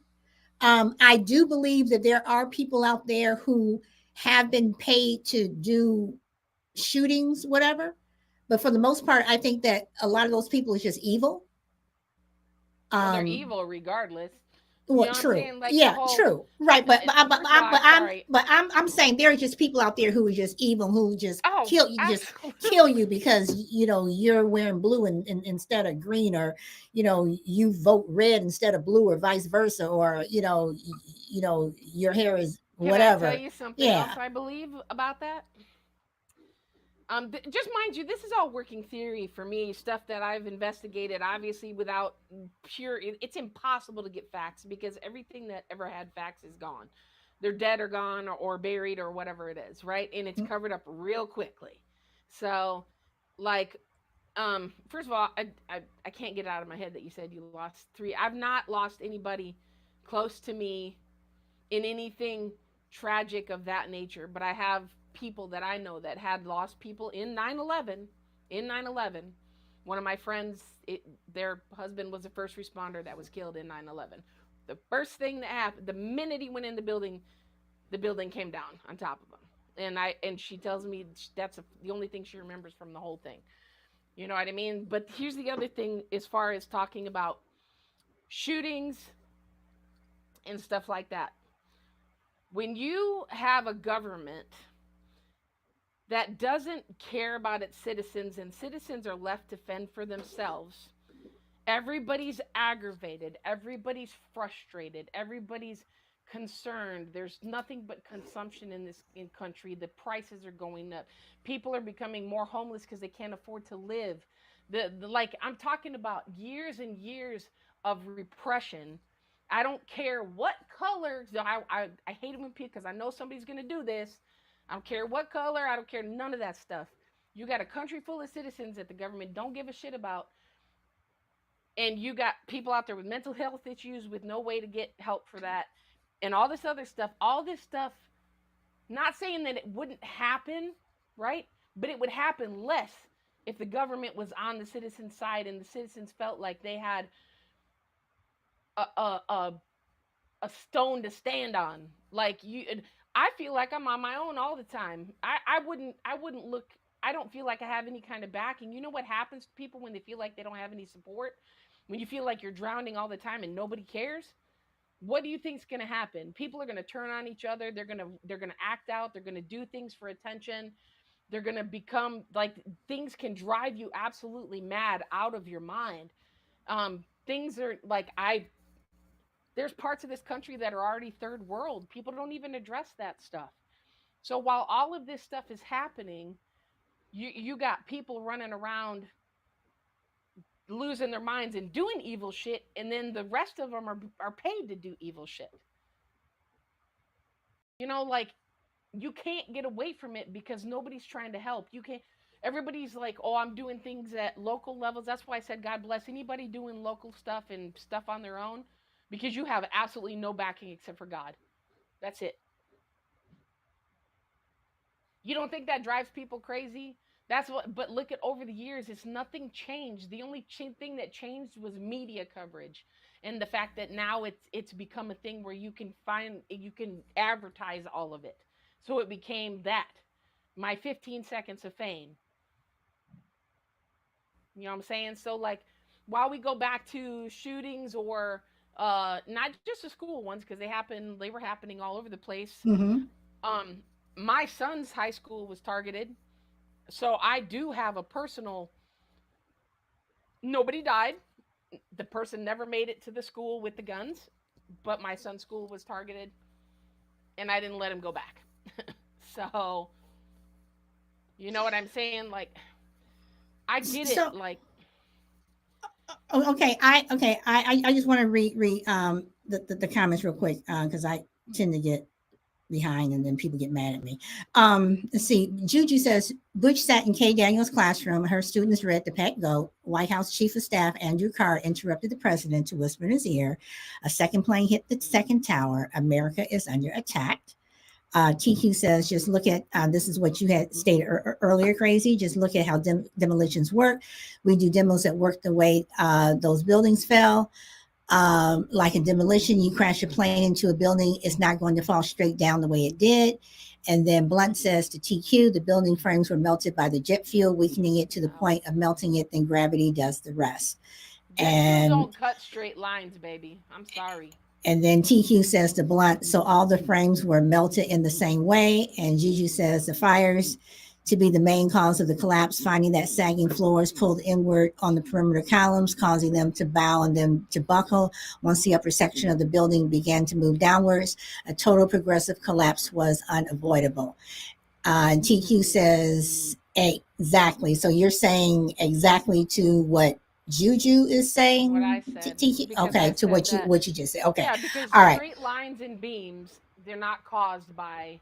I do believe that there are people out there who have been paid to do shootings, whatever. But for the most part, I think that a lot of those people is just evil. Well, they're Um, evil regardless. You Well, know what I'm true. saying? Like the Yeah, whole. true. Right, First of all, I'm sorry. I'm saying there are just people out there who are just evil, who just Oh, kill absolutely. you because you're wearing blue instead of green, or you vote red instead of blue, or vice versa, or your hair is Can I tell whatever. you something Yeah. else I believe about that? Just mind you, this is all working theory for me, stuff that I've investigated. Obviously, without it's impossible to get facts because everything that ever had facts is gone. They're dead or gone or buried or whatever it is, right? And it's covered up real quickly. So, like, first of all, I can't get out of my head that you said you lost three. I've not lost anybody close to me in anything tragic of that nature, but I have people that I know that had lost people in 9/11. In 9/11, one of my friends, their husband was a first responder that was killed in 9/11. The first thing that happened, the minute he went in the building came down on top of him. And she tells me that's the only thing she remembers from the whole thing. You know what I mean? But here's the other thing as far as talking about shootings and stuff like that. When you have a government that doesn't care about its citizens and citizens are left to fend for themselves, everybody's aggravated, everybody's frustrated, everybody's concerned. There's nothing but consumption in this country. The prices are going up. People are becoming more homeless because they can't afford to live. The like I'm talking about years and years of repression. I don't care what color. I hate it when people, because I know somebody's going to do this. I don't care what color. I don't care none of that stuff. You got a country full of citizens that the government don't give a shit about. And you got people out there with mental health issues with no way to get help for that. And all this other stuff. All this stuff, not saying that it wouldn't happen, right? But it would happen less if the government was on the citizen's side and the citizens felt like they had a stone to stand on. Like I feel like I'm on my own all the time. I wouldn't look. I don't feel like I have any kind of backing. You know what happens to people when they feel like they don't have any support? When you feel like you're drowning all the time and nobody cares? What do you think's going to happen? People are going to turn on each other. They're going to act out. They're going to do things for attention. They're going to become like, things can drive you absolutely mad out of your mind. Things are like, there's parts of this country that are already third world. People don't even address that stuff. So while all of this stuff is happening, you got people running around losing their minds and doing evil shit, and then the rest of them are paid to do evil shit. You know, like, you can't get away from it because nobody's trying to help. You can't. Everybody's like, oh, I'm doing things at local levels. That's why I said God bless anybody doing local stuff and stuff on their own, because you have absolutely no backing except for God. That's it. You don't think that drives people crazy? That's what. But look at, over the years, it's nothing changed. The only thing that changed was media coverage, and the fact that now it's become a thing where you can advertise all of it. So it became that, my 15 seconds of fame. You know what I'm saying? So like, while we go back to shootings or not just the school ones, because they were happening all over the place. Mm-hmm. My son's high school was targeted. So I do have a personal, nobody died. The person never made it to the school with the guns, but my son's school was targeted, and I didn't let him go back. So, you know what I'm saying? Like, I get So, it. Like, okay, I just want to read the comments real quick because I tend to get behind and then people get mad at me. Let's see. Juju says Butch sat in Kay Daniels' classroom. Her students read The Pet Goat. White House Chief of Staff Andrew Carr interrupted the president to whisper in his ear. A second plane hit the second tower. America is under attack. TQ says, just look at, this is what you had stated earlier, Crazy. Just look at how demolitions work. We do demos that work the way those buildings fell. Like a demolition, you crash a plane into a building, it's not going to fall straight down the way it did. And then Blunt says to TQ, the building frames were melted by the jet fuel, weakening it to the point of melting it, then gravity does the rest. And don't cut straight lines, baby. I'm sorry. And then TQ says to Blunt, so all the frames were melted in the same way. And Juju says the fires to be the main cause of the collapse, finding that sagging floors pulled inward on the perimeter columns, causing them to bow and then to buckle. Once the upper section of the building began to move downwards, a total progressive collapse was unavoidable. And TQ says, Exactly. So you're saying exactly to what Juju is What saying. I said, because Okay, I to said that. what you just said. Okay, Yeah, because all right. straight lines and beams, they're not caused by,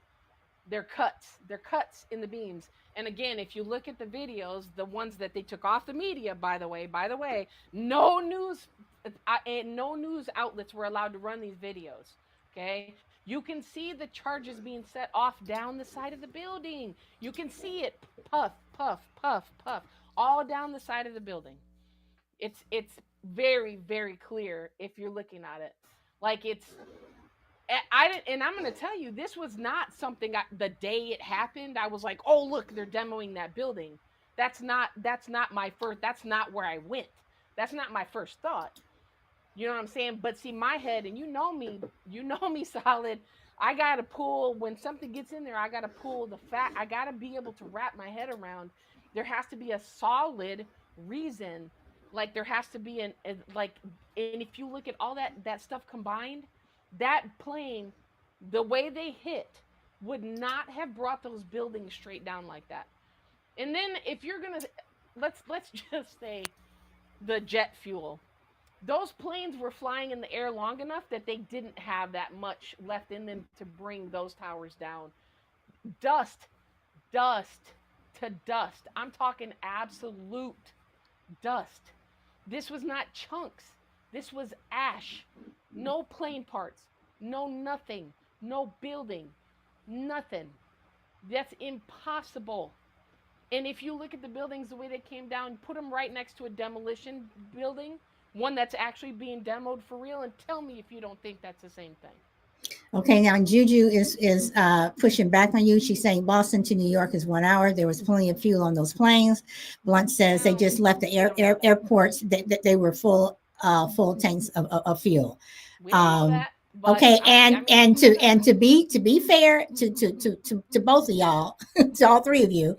they're cuts. They're cuts in the beams. And again, if you look at the videos, the ones that they took off the media, by the way, no news, and no news outlets were allowed to run these videos. Okay, you can see the charges being set off down the side of the building. You can see it, puff, puff, puff, puff, all down the side of the building. It's very very clear if you're looking at it. Like it's, I didn't, and I'm going to tell you, this was not something the day it happened. I was like, oh look, they're demoing that building. That's not my first. That's not where I went. That's not my first thought. You know what I'm saying? But see, my head, and you know me, solid. I gotta pull when something gets in there. I gotta pull the fact. I gotta be able to wrap my head around. There has to be a solid reason. Like there has to be like. And if you look at all that stuff combined, that plane, the way they hit, would not have brought those buildings straight down like that. And then if you're gonna, let's just say the jet fuel, those planes were flying in the air long enough that they didn't have that much left in them to bring those towers down. Dust, dust to dust. I'm talking absolute dust. This was not chunks. This was ash. No plane parts. No nothing. No building. Nothing. That's impossible. And if you look at the buildings the way they came down, put them right next to a demolition building, one that's actually being demoed for real, and tell me if you don't think that's the same thing. Okay, now Juju is pushing back on you. She's saying Boston to New York is 1 hour. There was plenty of fuel on those planes. Blunt says they Well, just left the we don't know that. airports. They were full tanks of fuel. We don't know Um, that, but okay, I mean, we can look it up. and to be fair to both of y'all, to all three of you,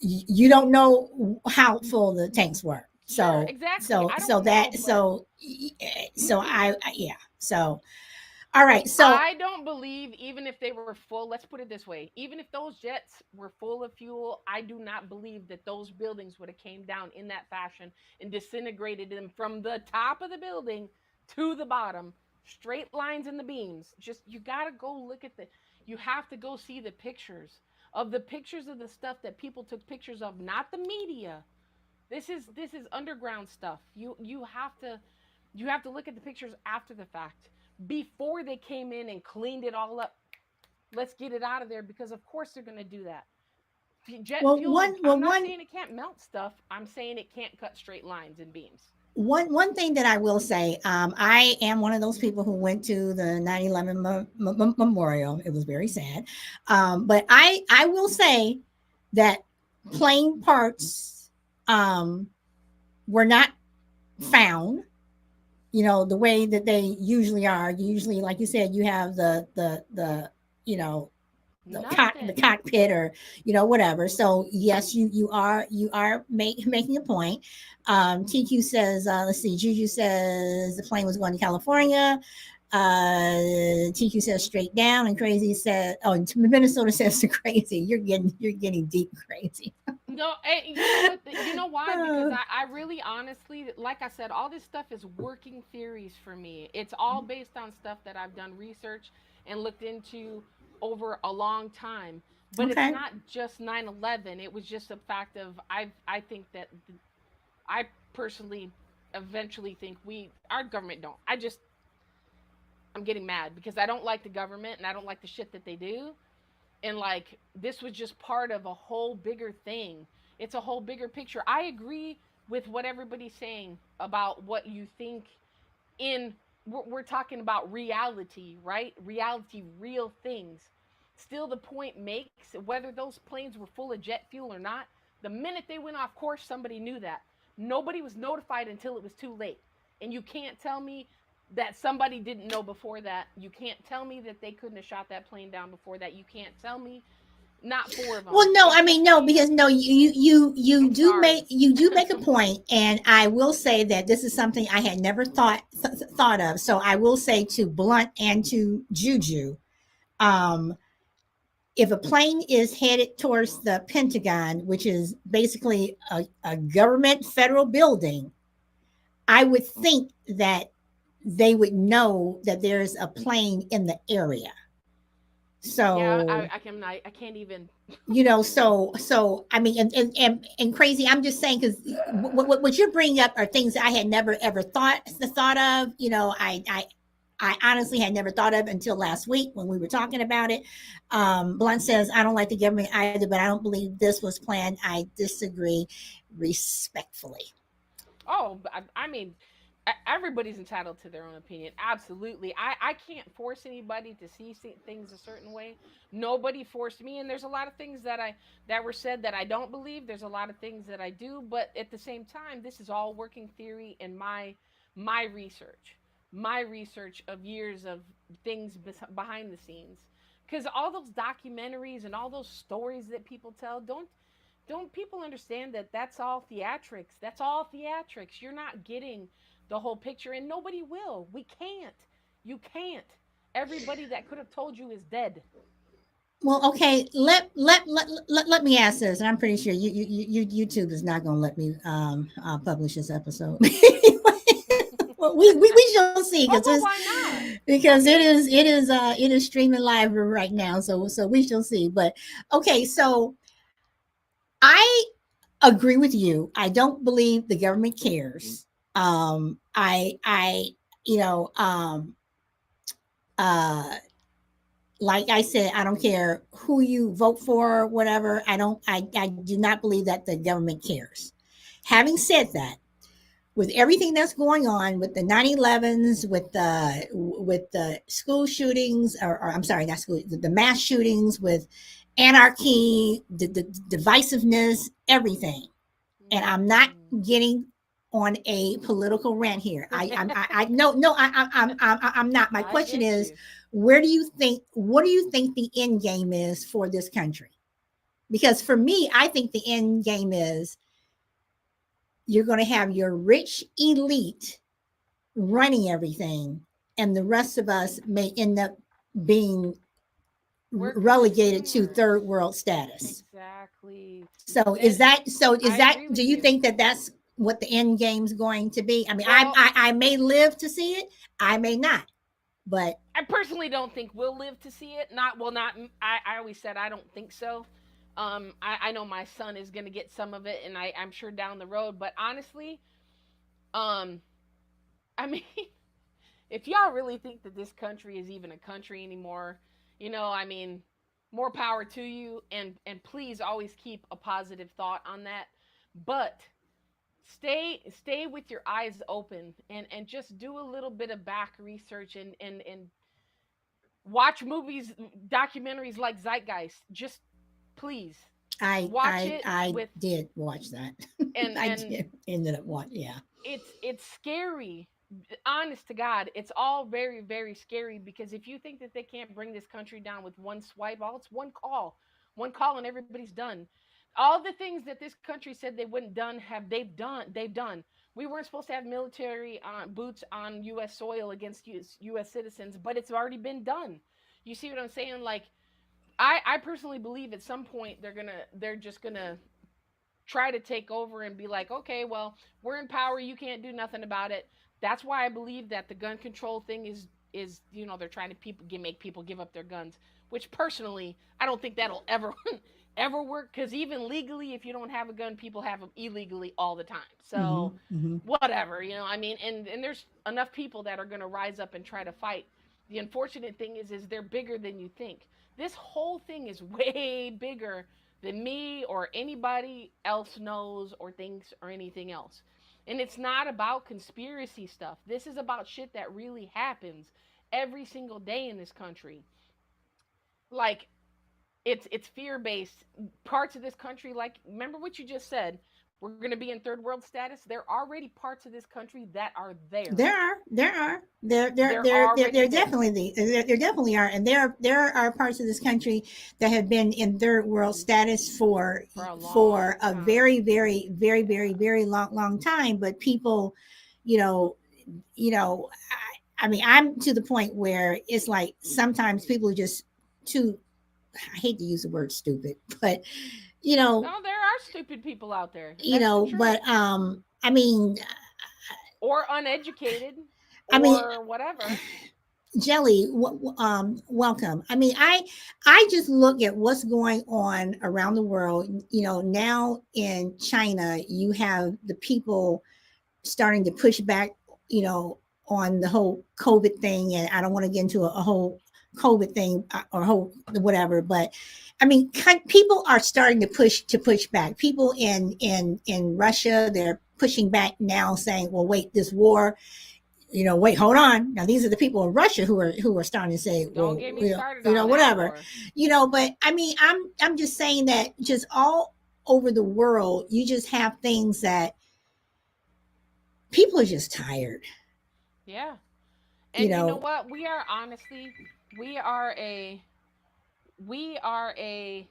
you don't know how full the tanks were. Sure, exactly. I don't know, but Yeah. So all right. So I don't believe, even if they were full, let's put it this way, even if those jets were full of fuel, I do not believe that those buildings would have came down in that fashion and disintegrated them from the top of the building to the bottom, straight lines in the beams. Just, you got to go look at you have to go see the pictures of the stuff that people took pictures of, not the media. This is underground stuff. You have to look at the pictures after the fact, before they came in and cleaned it all up. Let's get it out of there, because of course they're going to do that. Jet fuel, I'm not saying it can't melt stuff. I'm saying it can't cut straight lines and beams. one thing that I will say, I am one of those people who went to the 9/11 memorial. It was very sad, but I will say that plane parts were not found. You know, the way that they usually are. Usually, like you said, you have the you know the Nothing. cockpit, or whatever. So yes, you are making a point. TQ says, let's see, Juju says the plane was going to California. TQ says straight down, and Crazy said, oh, Minnesota says to Crazy, you're getting deep, Crazy. No, you know what? You know why? Because I really honestly, like I said, all this stuff is working theories for me. It's all based on stuff that I've done research and looked into over a long time. But it's Okay. not just 9/11. It was just a fact of, I think that I personally eventually think our government don't. I'm getting mad because I don't like the government and I don't like the shit that they do. And like, this was just part of a whole bigger thing. It's a whole bigger picture. I agree with what everybody's saying about what you think. In we're talking about reality, right? Reality, real things. Still, the point makes, whether those planes were full of jet fuel or not, the minute they went off course, somebody knew that. Nobody was notified until it was too late. And you can't tell me that somebody didn't know before that. You can't tell me that they couldn't have shot that plane down before that. You can't tell me not four of them. Well, no, It I mean, can't no, be. because no, I'm sorry. you do make a point, and I will say that this is something I had never thought of. So I will say to Blunt and to Juju, um, if a plane is headed towards the Pentagon, which is basically a government federal building, I would think that they would know that there's a plane in the area. Yeah, So, I can't even. I mean, and crazy. I'm just saying because what you bring up are things I had never ever thought of. I honestly had never thought of until last week when we were talking about it. Blunt says, I don't like the government either, but I don't believe this was planned. I disagree respectfully. Oh, I mean, everybody's entitled to their own opinion. Absolutely. I can't force anybody to see things a certain way. Nobody forced me, and there's a lot of things that were said that I don't believe. There's a lot of things that I do, but at the same time, this is all working theory and my research. My research of years of things behind the scenes. Cuz all those documentaries and all those stories that people tell don't people understand that that's all theatrics? That's all theatrics. You're not getting the whole picture, and nobody will. We can't. You can't. Everybody that could have told you is dead. Well, okay. Let me ask this, and I'm pretty sure YouTube is not going to let me publish this episode. Well, we shall see Oh well, why not? because I mean, it is streaming live right now. So we shall see. But okay, so I agree with you. I don't believe the government cares. I you know uh like I said, I don't care who you vote for or whatever. I do not believe that the government cares. Having said that, with everything that's going on with the 9/11s, with the school shootings, or I'm sorry, not school, the mass shootings, with anarchy, the divisiveness, everything. And I'm not mm, getting on a political rant here. I no, no, I'm not. My I question get is, you. what do you think the end game is for this country? Because for me, I think the end game is you're going to have your rich elite running everything, and the rest of us may end up being We're relegated to consumers. third world status. Exactly. So And is I that agree do with you you. think that that's what the end game's going to be? I mean, Well, I may live to see it, I may not, but I personally don't think we'll live to see it. Not well. Not I always said I don't think so. I know my son is gonna get some of it, and I'm sure down the road. But honestly, um, I mean, if y'all really think that this country is even a country anymore, I mean, more power to you, and please always keep a positive thought on that. But stay with your eyes open, and just do a little bit of back research, and watch movies, documentaries like Zeitgeist. Just please watch it I with did watch that. I and did ended up watching. Yeah, it's scary. Honest to God, it's all very very scary, because if you think that they can't bring this country down with one swipe, all it's one call, and everybody's done. All the things that this country said they wouldn't done have they've done. We weren't supposed to have military boots on U.S. soil against U.S. citizens, but it's already been done. You see what I'm saying? Like, I personally believe at some point they're just gonna try to take over and be like, okay, well, we're in power, you can't do nothing about it. That's why I believe that the gun control thing is they're trying to make people give up their guns, which personally I don't think that'll ever ever work, because even legally, if you don't have a gun, people have them illegally all the time. mm-hmm, So mm-hmm. whatever, I mean, and there's enough people that are going to rise up and try to fight. The unfortunate thing is they're bigger than you think. This whole thing is way bigger than me or anybody else knows or thinks or anything else. And it's not about conspiracy stuff. This is about shit that really happens every single day in this country. Like, it's fear based. Parts of this country, like, remember what you just said, we're going to be in third world status. There are already parts of this country that are there. There They're already there there definitely there definitely are, and there are parts of this country that have been in third world status for a for long a time. very long time. But people, you know, I mean, I'm to the point where it's like sometimes people are just too. I hate to use the word stupid, but you know, No, there are stupid people out there. you That's the know, truth. but I mean, Or uneducated I mean, or whatever. Jelly, welcome. I mean, I just look at what's going on around the world. You know, now in China, you have the people starting to push back, you know, on the whole COVID thing. And I don't want to get into a whole COVID thing or whole whatever, but I mean, people are starting to push back. People in Russia, they're pushing back now, saying, "Well, wait, this war, you know, wait, hold on. Now these are the people in Russia who are starting to say, Don't well, get me started you know, on that whatever, war. you know." But I mean, I'm just saying that just all over the world, you just have things that people are just tired, Yeah. you And you know know. what? We are honestly, we are a we are a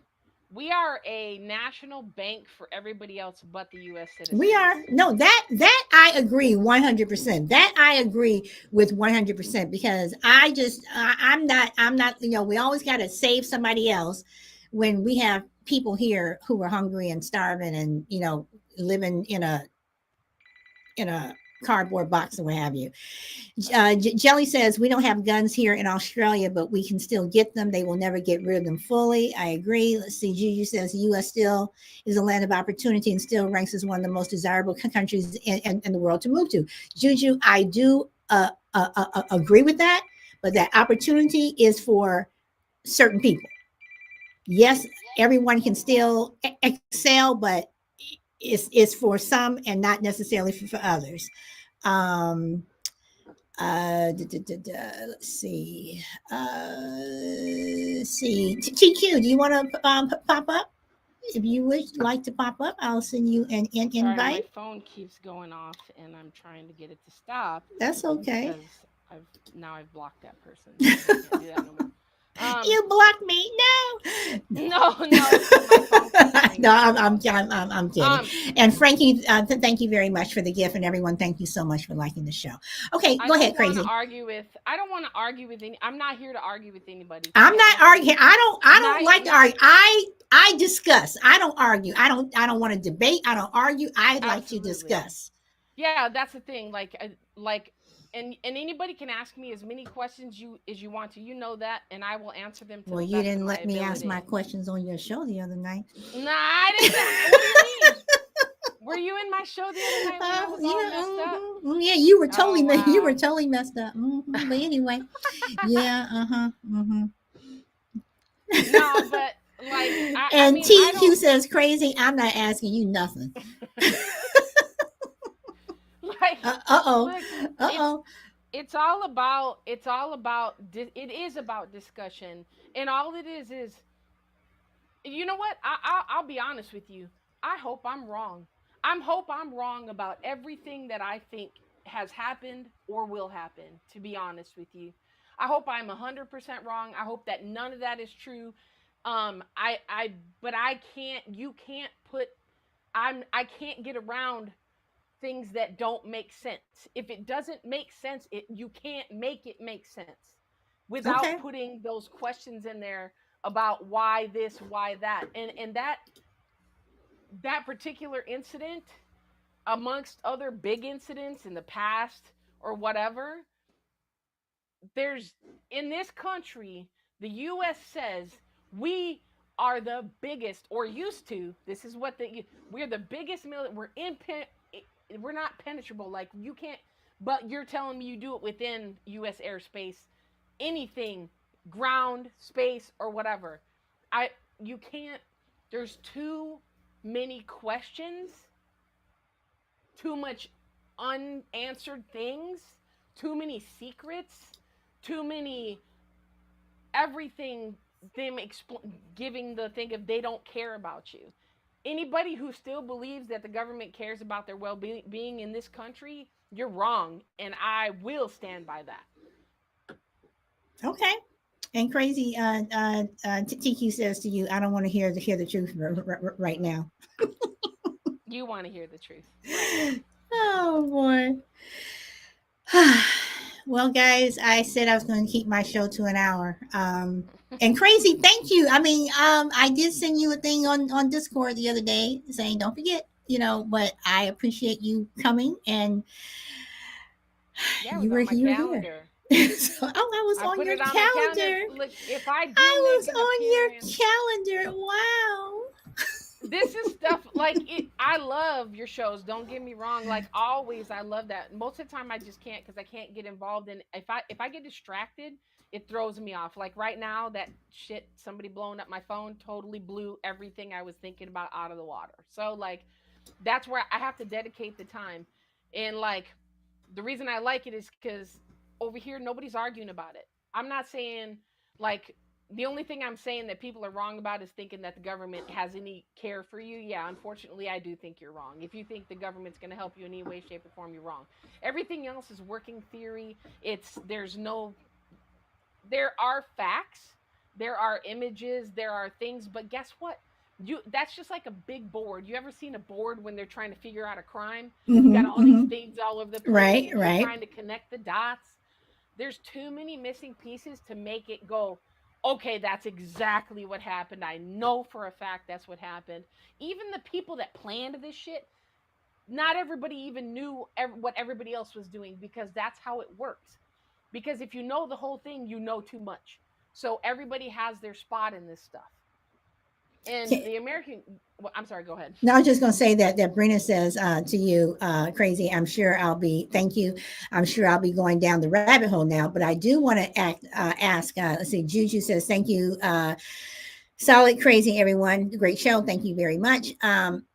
we are a national bank for everybody else but the US We citizens. are no that I agree 100%. That I agree with 100% because I'm not, you know, we always got to save somebody else when we have people here who are hungry and starving and, you know, living in a cardboard box or what have you. Right. Jelly says we don't have guns here in Australia, but we can still get them. They will never get rid of them fully. I agree. Let's see. Juju says the U.S. still is a land of opportunity and still ranks as one of the most desirable countries in the world to move to. Juju, I do agree with that, but that opportunity is for certain people. Yes, everyone can still excel, but it's for some and not necessarily for others. Um, let's see. Let's see. TQ, do you want to pop up? If you would like to pop up, I'll send you an Sorry, my invite. phone keeps going off and I'm trying to get it to stop That's okay. because I've blocked that person, so I can't do that no more. Um You blocked me. No, no. no, it's because my phone keeps No, ringing. That's all. I'm kidding. Um And Frankie, thank you very much for the gift, and everyone, thank you so much for liking the show. Okay, I go don't ahead, want to crazy. argue with. I don't want to argue with any. I'm not here to argue with anybody I'm today. not arguing. Okay. I don't Not like to not argue. I discuss. I don't argue. I don't want to debate. I don't argue. I like to absolutely. discuss. Yeah, that's the thing. Like, and anybody can ask me as many questions you as you want to. You know that, and I will answer them to Well, the you best of didn't my let me ask my ability. questions on your show the other night. Nah, I didn't. What do you mean? Were you in my show the other night when I was all Yeah, messed up? yeah, Oh you were wow. totally messed up. But anyway, yeah, No, but like I And mean I TQ don't says crazy. I'm not asking you nothing. like Oh, look, it's uh-oh. it is about discussion, and all it is you know what, I'll be honest with you. I hope I'm wrong. I'm wrong about everything that I think has happened or will happen, to be honest with you. I hope I'm 100% wrong. I hope that none of that is true. I but I can't, you can't put, I can't get around things that don't make sense. If it doesn't make sense, you can't make it make sense without Okay. putting those questions in there about why this, why that. And that particular incident, amongst other big incidents in the past or whatever, there's, in this country, the US says we are the biggest, or used to. This is what we're the biggest we're not penetrable, like you can't, but you're telling me you do it within US airspace, anything, ground, space, or whatever. I You can't, there's too many questions, too much unanswered things, too many secrets, too many everything, them giving the thing of they don't care about you. Anybody who still believes that the government cares about their well-being in this country, you're wrong, and I will stand by that. Okay. And crazy, TQ says to you, I don't want to hear the truth right now. You want to hear the truth right now. Oh boy. Well, guys, I said I was going to keep my show to an hour. And crazy, thank you. I mean, I did send you a thing on Discord the other day saying don't forget, but I appreciate you coming, and Yeah, it you was were on my you were here. calendar. So, oh, I was I on put your it on my calendar. calendar. Look, if I do I make was an on appearance, your calendar. Wow. this is stuff like it. I love your shows. Don't get me wrong. Like always, I love that. Most of the time, I just can't because I can't get involved in. If I get distracted, it throws me off. Like right now, that shit, somebody blowing up my phone, totally blew everything I was thinking about out of the water. So like, that's where I have to dedicate the time. And like, the reason I like it is because over here nobody's arguing about it. I'm not saying like the only thing I'm saying that people are wrong about is thinking that the government has any care for you. Yeah, unfortunately, I do think you're wrong. If you think the government's going to help you in any way, shape, or form, you're wrong. Everything else is working theory. There's no, there are facts, there are images, there are things, but guess what? That's just like a big board. You ever seen a board when they're trying to figure out a crime? You got Mm-hmm, all these mm-hmm. things all over the place Right, and you're right. trying to connect the dots. There's too many missing pieces to make it go, okay, that's exactly what happened. I know for a fact that's what happened. Even the people that planned this shit, not everybody even knew what everybody else was doing because that's how it works. Because if you know the whole thing, you know too much. So everybody has their spot in this stuff. And Okay. the American, well, I'm sorry, go ahead. No, I was just going to say that Brina says to you, crazy. I'm sure I'll be. Thank you. I'm sure I'll be going down the rabbit hole now. But I do want to ask. Let's see. Juju says thank you. Solid crazy, everyone. Great show. Thank you very much.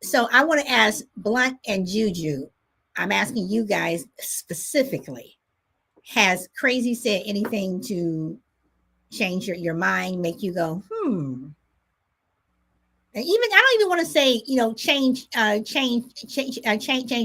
So I want to ask Blunt and Juju. I'm asking you guys specifically. Has crazy said anything to change your mind, make you go, and even I don't even want to say change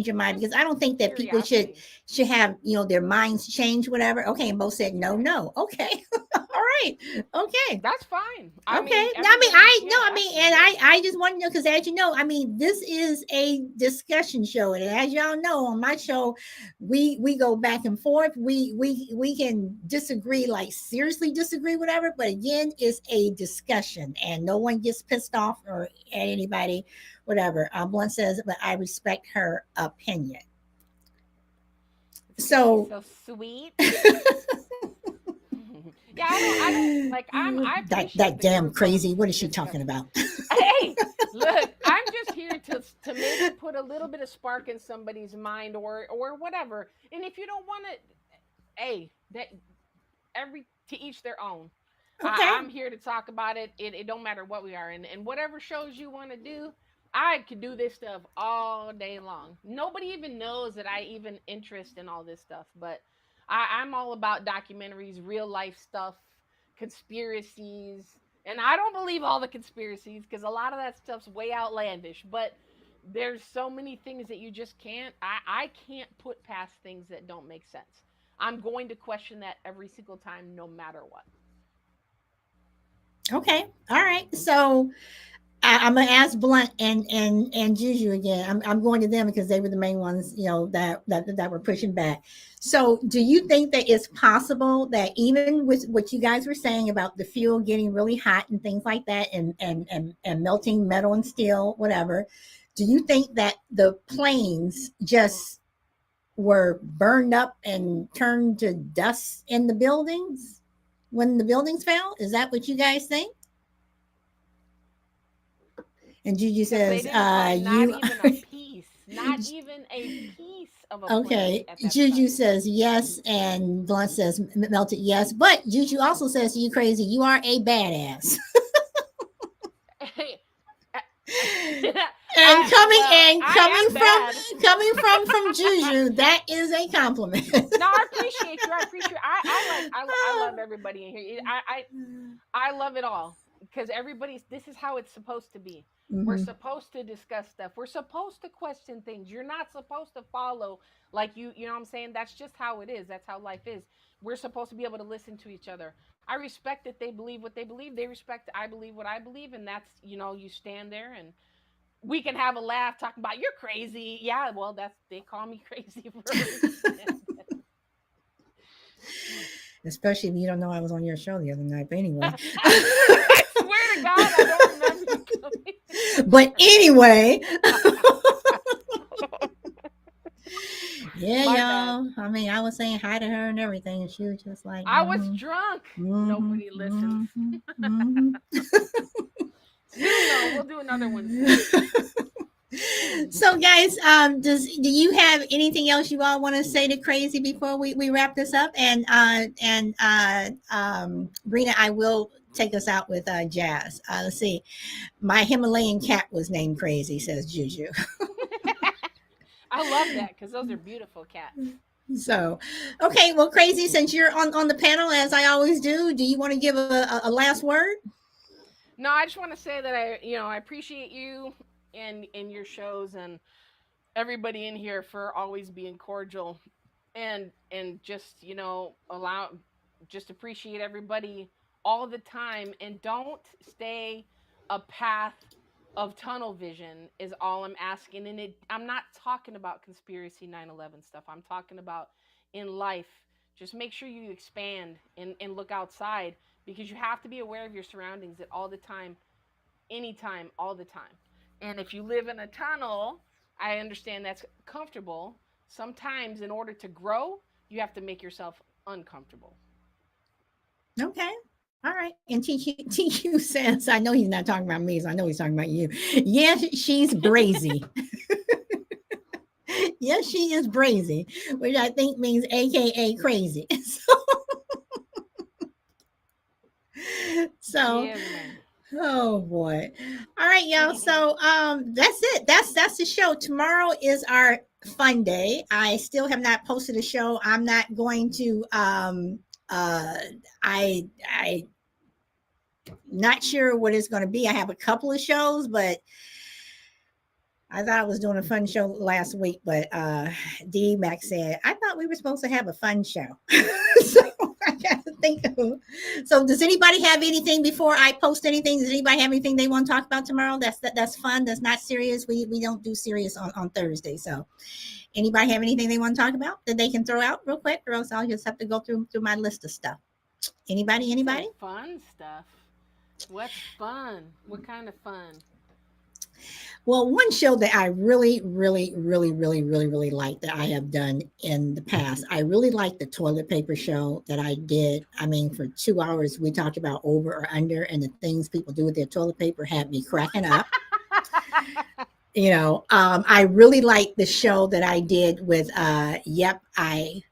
your mind, because I don't think that people Curiosity. should have their minds change, whatever. Okay, and both said no, Right. no. Okay, all right, okay. That's fine. I Okay. mean, No, I mean, everybody, yeah, I mean, and absolutely. I just want to know, because as you know, I mean, this is a discussion show, and as y'all know, on my show, we go back and forth. We can disagree, like seriously disagree, whatever. But again, it's a discussion, and no one gets pissed off or at anybody, whatever. Blunt says, but I respect her opinion. It's because she's So so sweet. Yeah, I don't like. I that appreciate the damn group of crazy. What is she talking discussion. about? Hey, look, I'm just here to maybe put a little bit of spark in somebody's mind or whatever. And if you don't want to, hey, that every to each their own. Okay. I'm here to talk about it. It don't matter what we are in, and whatever shows you want to do. I could do this stuff all day long. Nobody even knows that I even interest in all this stuff, but I'm all about documentaries, real life stuff, conspiracies, and I don't believe all the conspiracies because a lot of that stuff's way outlandish. But there's so many things that you just can't. I can't put past things that don't make sense. I'm going to question that every single time, no matter what. Okay. All right. So I'm gonna ask Blunt and Juju again. I'm going to them because they were the main ones, that were pushing back. So, do you think that it's possible that even with what you guys were saying about the fuel getting really hot and things like that, and melting metal and steel, whatever, do you think that the planes just were burned up and turned to dust in the buildings when the buildings fell? Is that what you guys think? And Juju Because they says, didn't find not you even a piece, not even a piece of a plane okay. at that Juju site. says yes, and Blunt says melted yes. But Juju also says to you, crazy, you are a badass. And Well, I am bad. coming from Juju, that is a compliment. No, I appreciate you. I appreciate. I love everybody in here. I love it all because everybody's. This is how it's supposed to be. We're Mhm. supposed to discuss stuff. We're supposed to question things. You're not supposed to follow like you. You know what I'm saying? That's just how it is. That's how life is. We're supposed to be able to listen to each other. I respect that they believe what they believe. They respect I believe what I believe, and that's you stand there and we can have a laugh talking about you're crazy. Yeah, well, that's they call me crazy for a reason. Especially if you don't know I was on your show the other night. But anyway. I swear to God, I don't remember you But anyway. coming. Yeah, My bad. y'all. I mean, I was saying hi to her and everything, and she was just like, I was mm-hmm, drunk. mm-hmm, Nobody listens. mm-hmm, mm-hmm. Soon though, we'll do another one soon. So, guys, do you have anything else you all want to say to Crazy before we wrap this up? Brina, I will take us out with jazz. Let's see. My Himalayan cat was named Crazy, says Juju. I love that because those are beautiful cats. So, okay, well, Crazy, since you're on the panel as I always do you want to give a last word? No, I just want to say that I appreciate you and your shows and everybody in here for always being cordial and just allow just appreciate everybody all the time and don't stay a path of tunnel vision is all I'm asking. And I'm not talking about conspiracy 9/11 stuff. I'm talking about in life. Just make sure you expand and look outside because you have to be aware of your surroundings at all the time, anytime, all the time. And if you live in a tunnel, I understand that's comfortable. Sometimes in order to grow, you have to make yourself uncomfortable. Okay. All right. And TQ says, I know he's not talking about me, so I know he's talking about you. Yes, she's brazy. Yes, she is brazy, which I think means AKA crazy. So, Yes, man. oh boy. All right, y'all. So that's it. That's the show. Tomorrow is our fun day. I still have not posted a show. I'm not going to I not sure what it's going to be. I have a couple of shows, but I thought I was doing a fun show last week, but D Max said, I thought we were supposed to have a fun show. So I got to think of. So does anybody have anything before I post anything? Does anybody have anything they want to talk about tomorrow? That's fun. That's not serious. We don't do serious on Thursday. So anybody have anything they want to talk about that they can throw out real quick, or else I'll just have to go through my list of stuff. Anybody? You said Anybody? fun stuff. What's fun? What kind of fun? Well, one show that I really, really, really, really, really, really like that I have done in the past, I really like the toilet paper show that I did. I mean, for 2 hours, we talked about over or under, and the things people do with their toilet paper had me cracking up. I really like the show that I did with Yep, I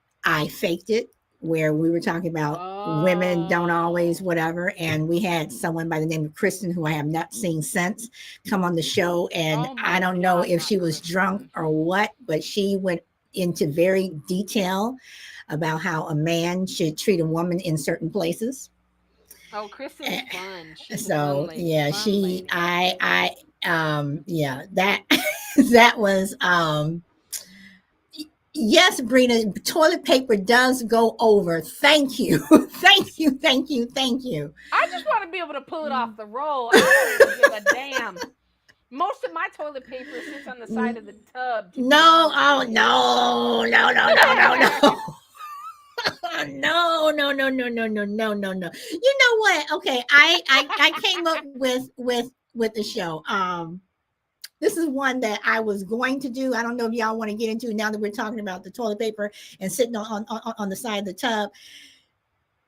faked it, where we were talking about women don't always Oh. whatever, and we had someone by the name of Kristen, who I have not seen since, come on the show, and Oh I my don't know God, if she not was drunk Kristen. or what, but she went into very detail about how a man should treat a woman in certain places. Oh, Kristen's fun. She's a fun So lady. yeah, Fun she lady. yeah, that that was yes, Brina, toilet paper does go over. Thank you. Thank you, thank you, thank you. I just want to be able to pull it off the roll. I don't even give a damn. Most of my toilet paper sits on the side of the tub, to be No, honest with oh you. no, no, no, no, no, no. No, no, no, no, no, no, no, no, no. You know what? Okay, I came up with the show. This is one that I was going to do. I don't know if y'all want to get into now that we're talking about the toilet paper and sitting on the side of the tub.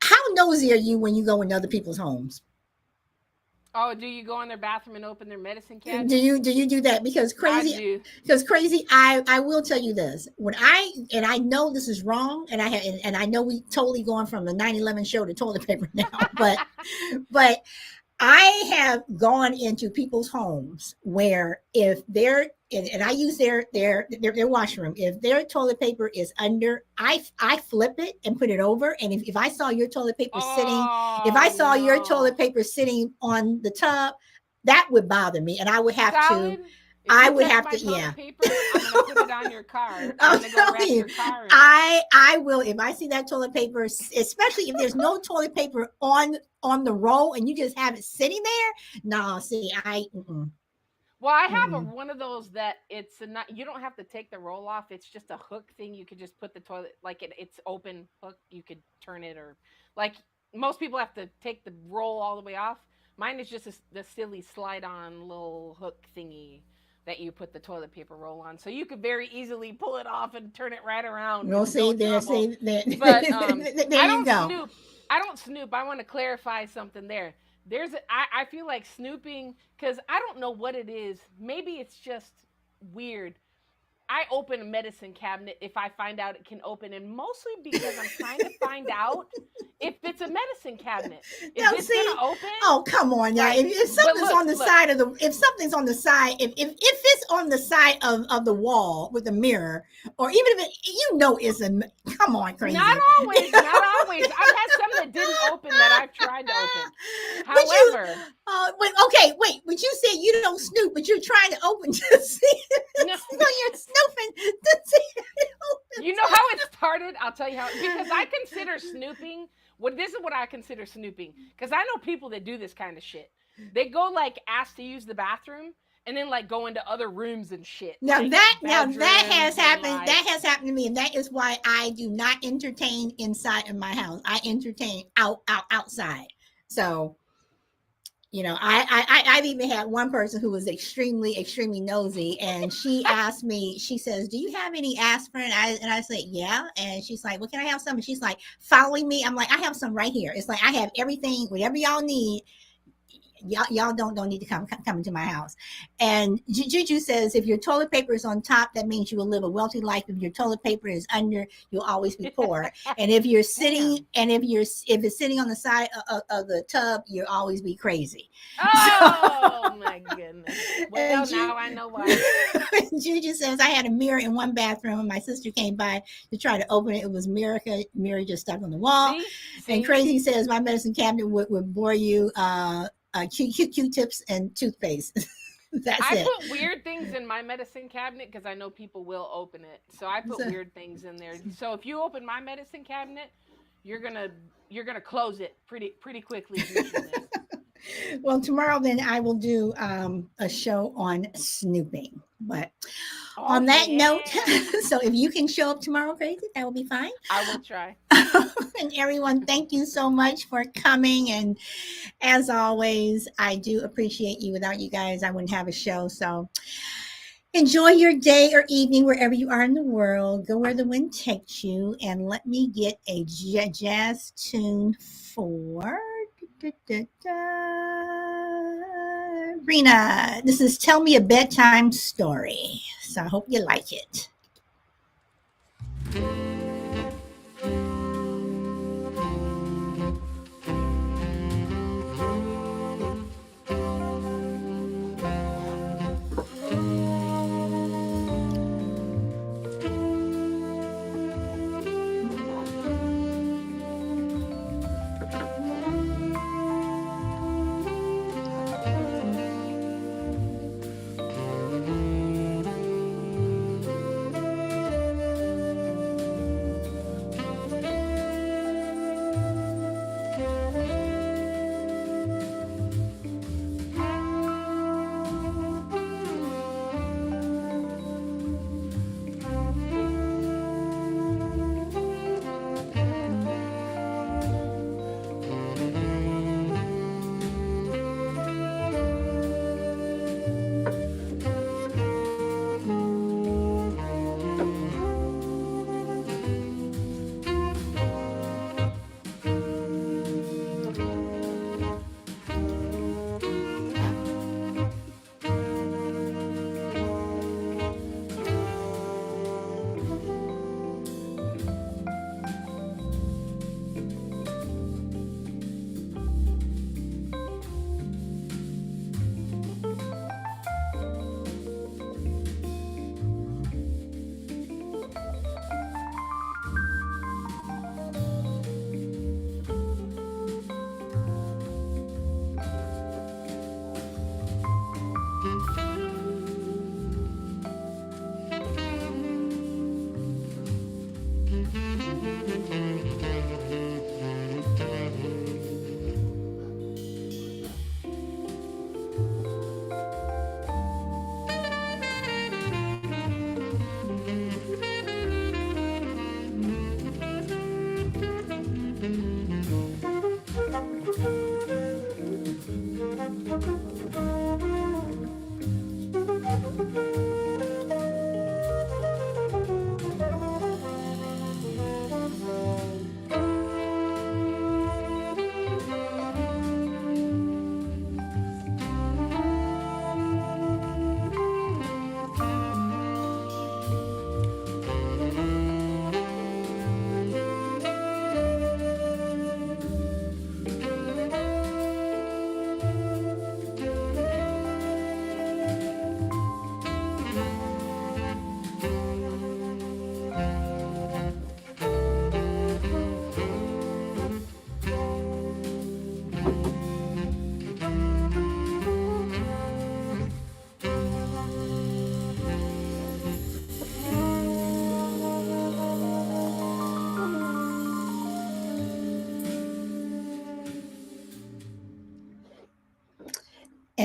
How nosy are you when you go into other people's homes? Oh, do you go in their bathroom and open their medicine cabinets? Do you do that? I do. Because crazy, I will tell you this. When I know this is wrong, and I know we totally going from the 9/11 show to toilet paper now, but I have gone into people's homes where if they're and I use their washroom. If their toilet paper is under, I flip it and put it over. And if I saw your toilet paper sitting, if I Oh saw your no. toilet paper sitting on the tub, that would bother me, and Salad, if you I would touch have my to, yeah. toilet paper, I'm gonna put it on your car. I'm I'm gonna go telling wrap you, your car in it. I will if I see that toilet paper, especially if there's no toilet paper on the roll and you just have it sitting there. No, see, I Well, I have Mm-mm. one of those that it's a not. You don't have to take the roll off. It's just a hook thing. You could just put the toilet like it's open hook. You could turn it or like most people have to take the roll all the way off. Mine is just the silly slide on little hook thingy that you put the toilet paper roll on, so you could very easily pull it off and turn it right around We'll with no see there, trouble. see there. But There I you don't go. snoop. I don't snoop. I want to clarify something there. I feel like snooping because I don't know what it is. Maybe it's just weird. I open a medicine cabinet if I find out it can open, and mostly because I'm trying to find out if it's a medicine cabinet. Is Now this gonna see, open? oh come on now. Like, If but something's on the look, side of the, if something's on the side, if it's on the side of the wall with a mirror, or even if it, it's a, come on, not crazy. always, not always. I've had some that didn't open that I've tried to open. But you, However, wait, okay, wait. But you said you don't snoop, but you're trying to open to see. no, So you're snooping to see if it you opens. know how it started? I'll tell you how. Because I consider snooping. What this is what I consider snooping. Because I know people that do this kind of shit. They go like ask to use the bathroom, and then like go into other rooms and shit, like Now that has bedrooms and happened. like That has happened to me, and that is why I do not entertain inside of my house. I entertain outside. So I've even had one person who was extremely nosy, and she asked me. She says, "Do you have any aspirin?" I said, "Yeah," and she's like, "Well, can I have some?" And she's like, following me. I'm like, "I have some right here." It's like I have everything, whatever y'all need. Y'all don't need to come into my house. And Juju says if your toilet paper is on top, that means you will live a wealthy life. If your toilet paper is under, you'll always be poor. And if you're sitting, damn. and if it's sitting on the side of the tub, you'll always be crazy. So, Oh my goodness. Well, and now I know why. Juju says I had a mirror in one bathroom, and my sister came by to try to open it. It was mirror just stuck on the wall. See, And see. Crazy says my medicine cabinet would bore you. Q-tips and toothpaste. That's I it. put weird things in my medicine cabinet because I know people will open it. So I put So, weird things in there. So if you open my medicine cabinet, you're gonna close it pretty quickly usually. well, tomorrow then I will do a show on snooping. But Oh on that note, yeah, so if you can show up tomorrow, Crazy, that will be fine. I will try. And everyone, thank you so much for coming. And as always, I do appreciate you. Without you guys, I wouldn't have a show. So enjoy your day or evening wherever you are in the world. Go where the wind takes you. And let me get a jazz tune for Rena. This is Tell Me a Bedtime Story. So I hope you like it.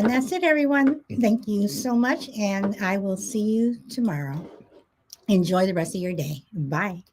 And that's it, everyone. Thank you so much. And I will see you tomorrow. Enjoy the rest of your day. Bye.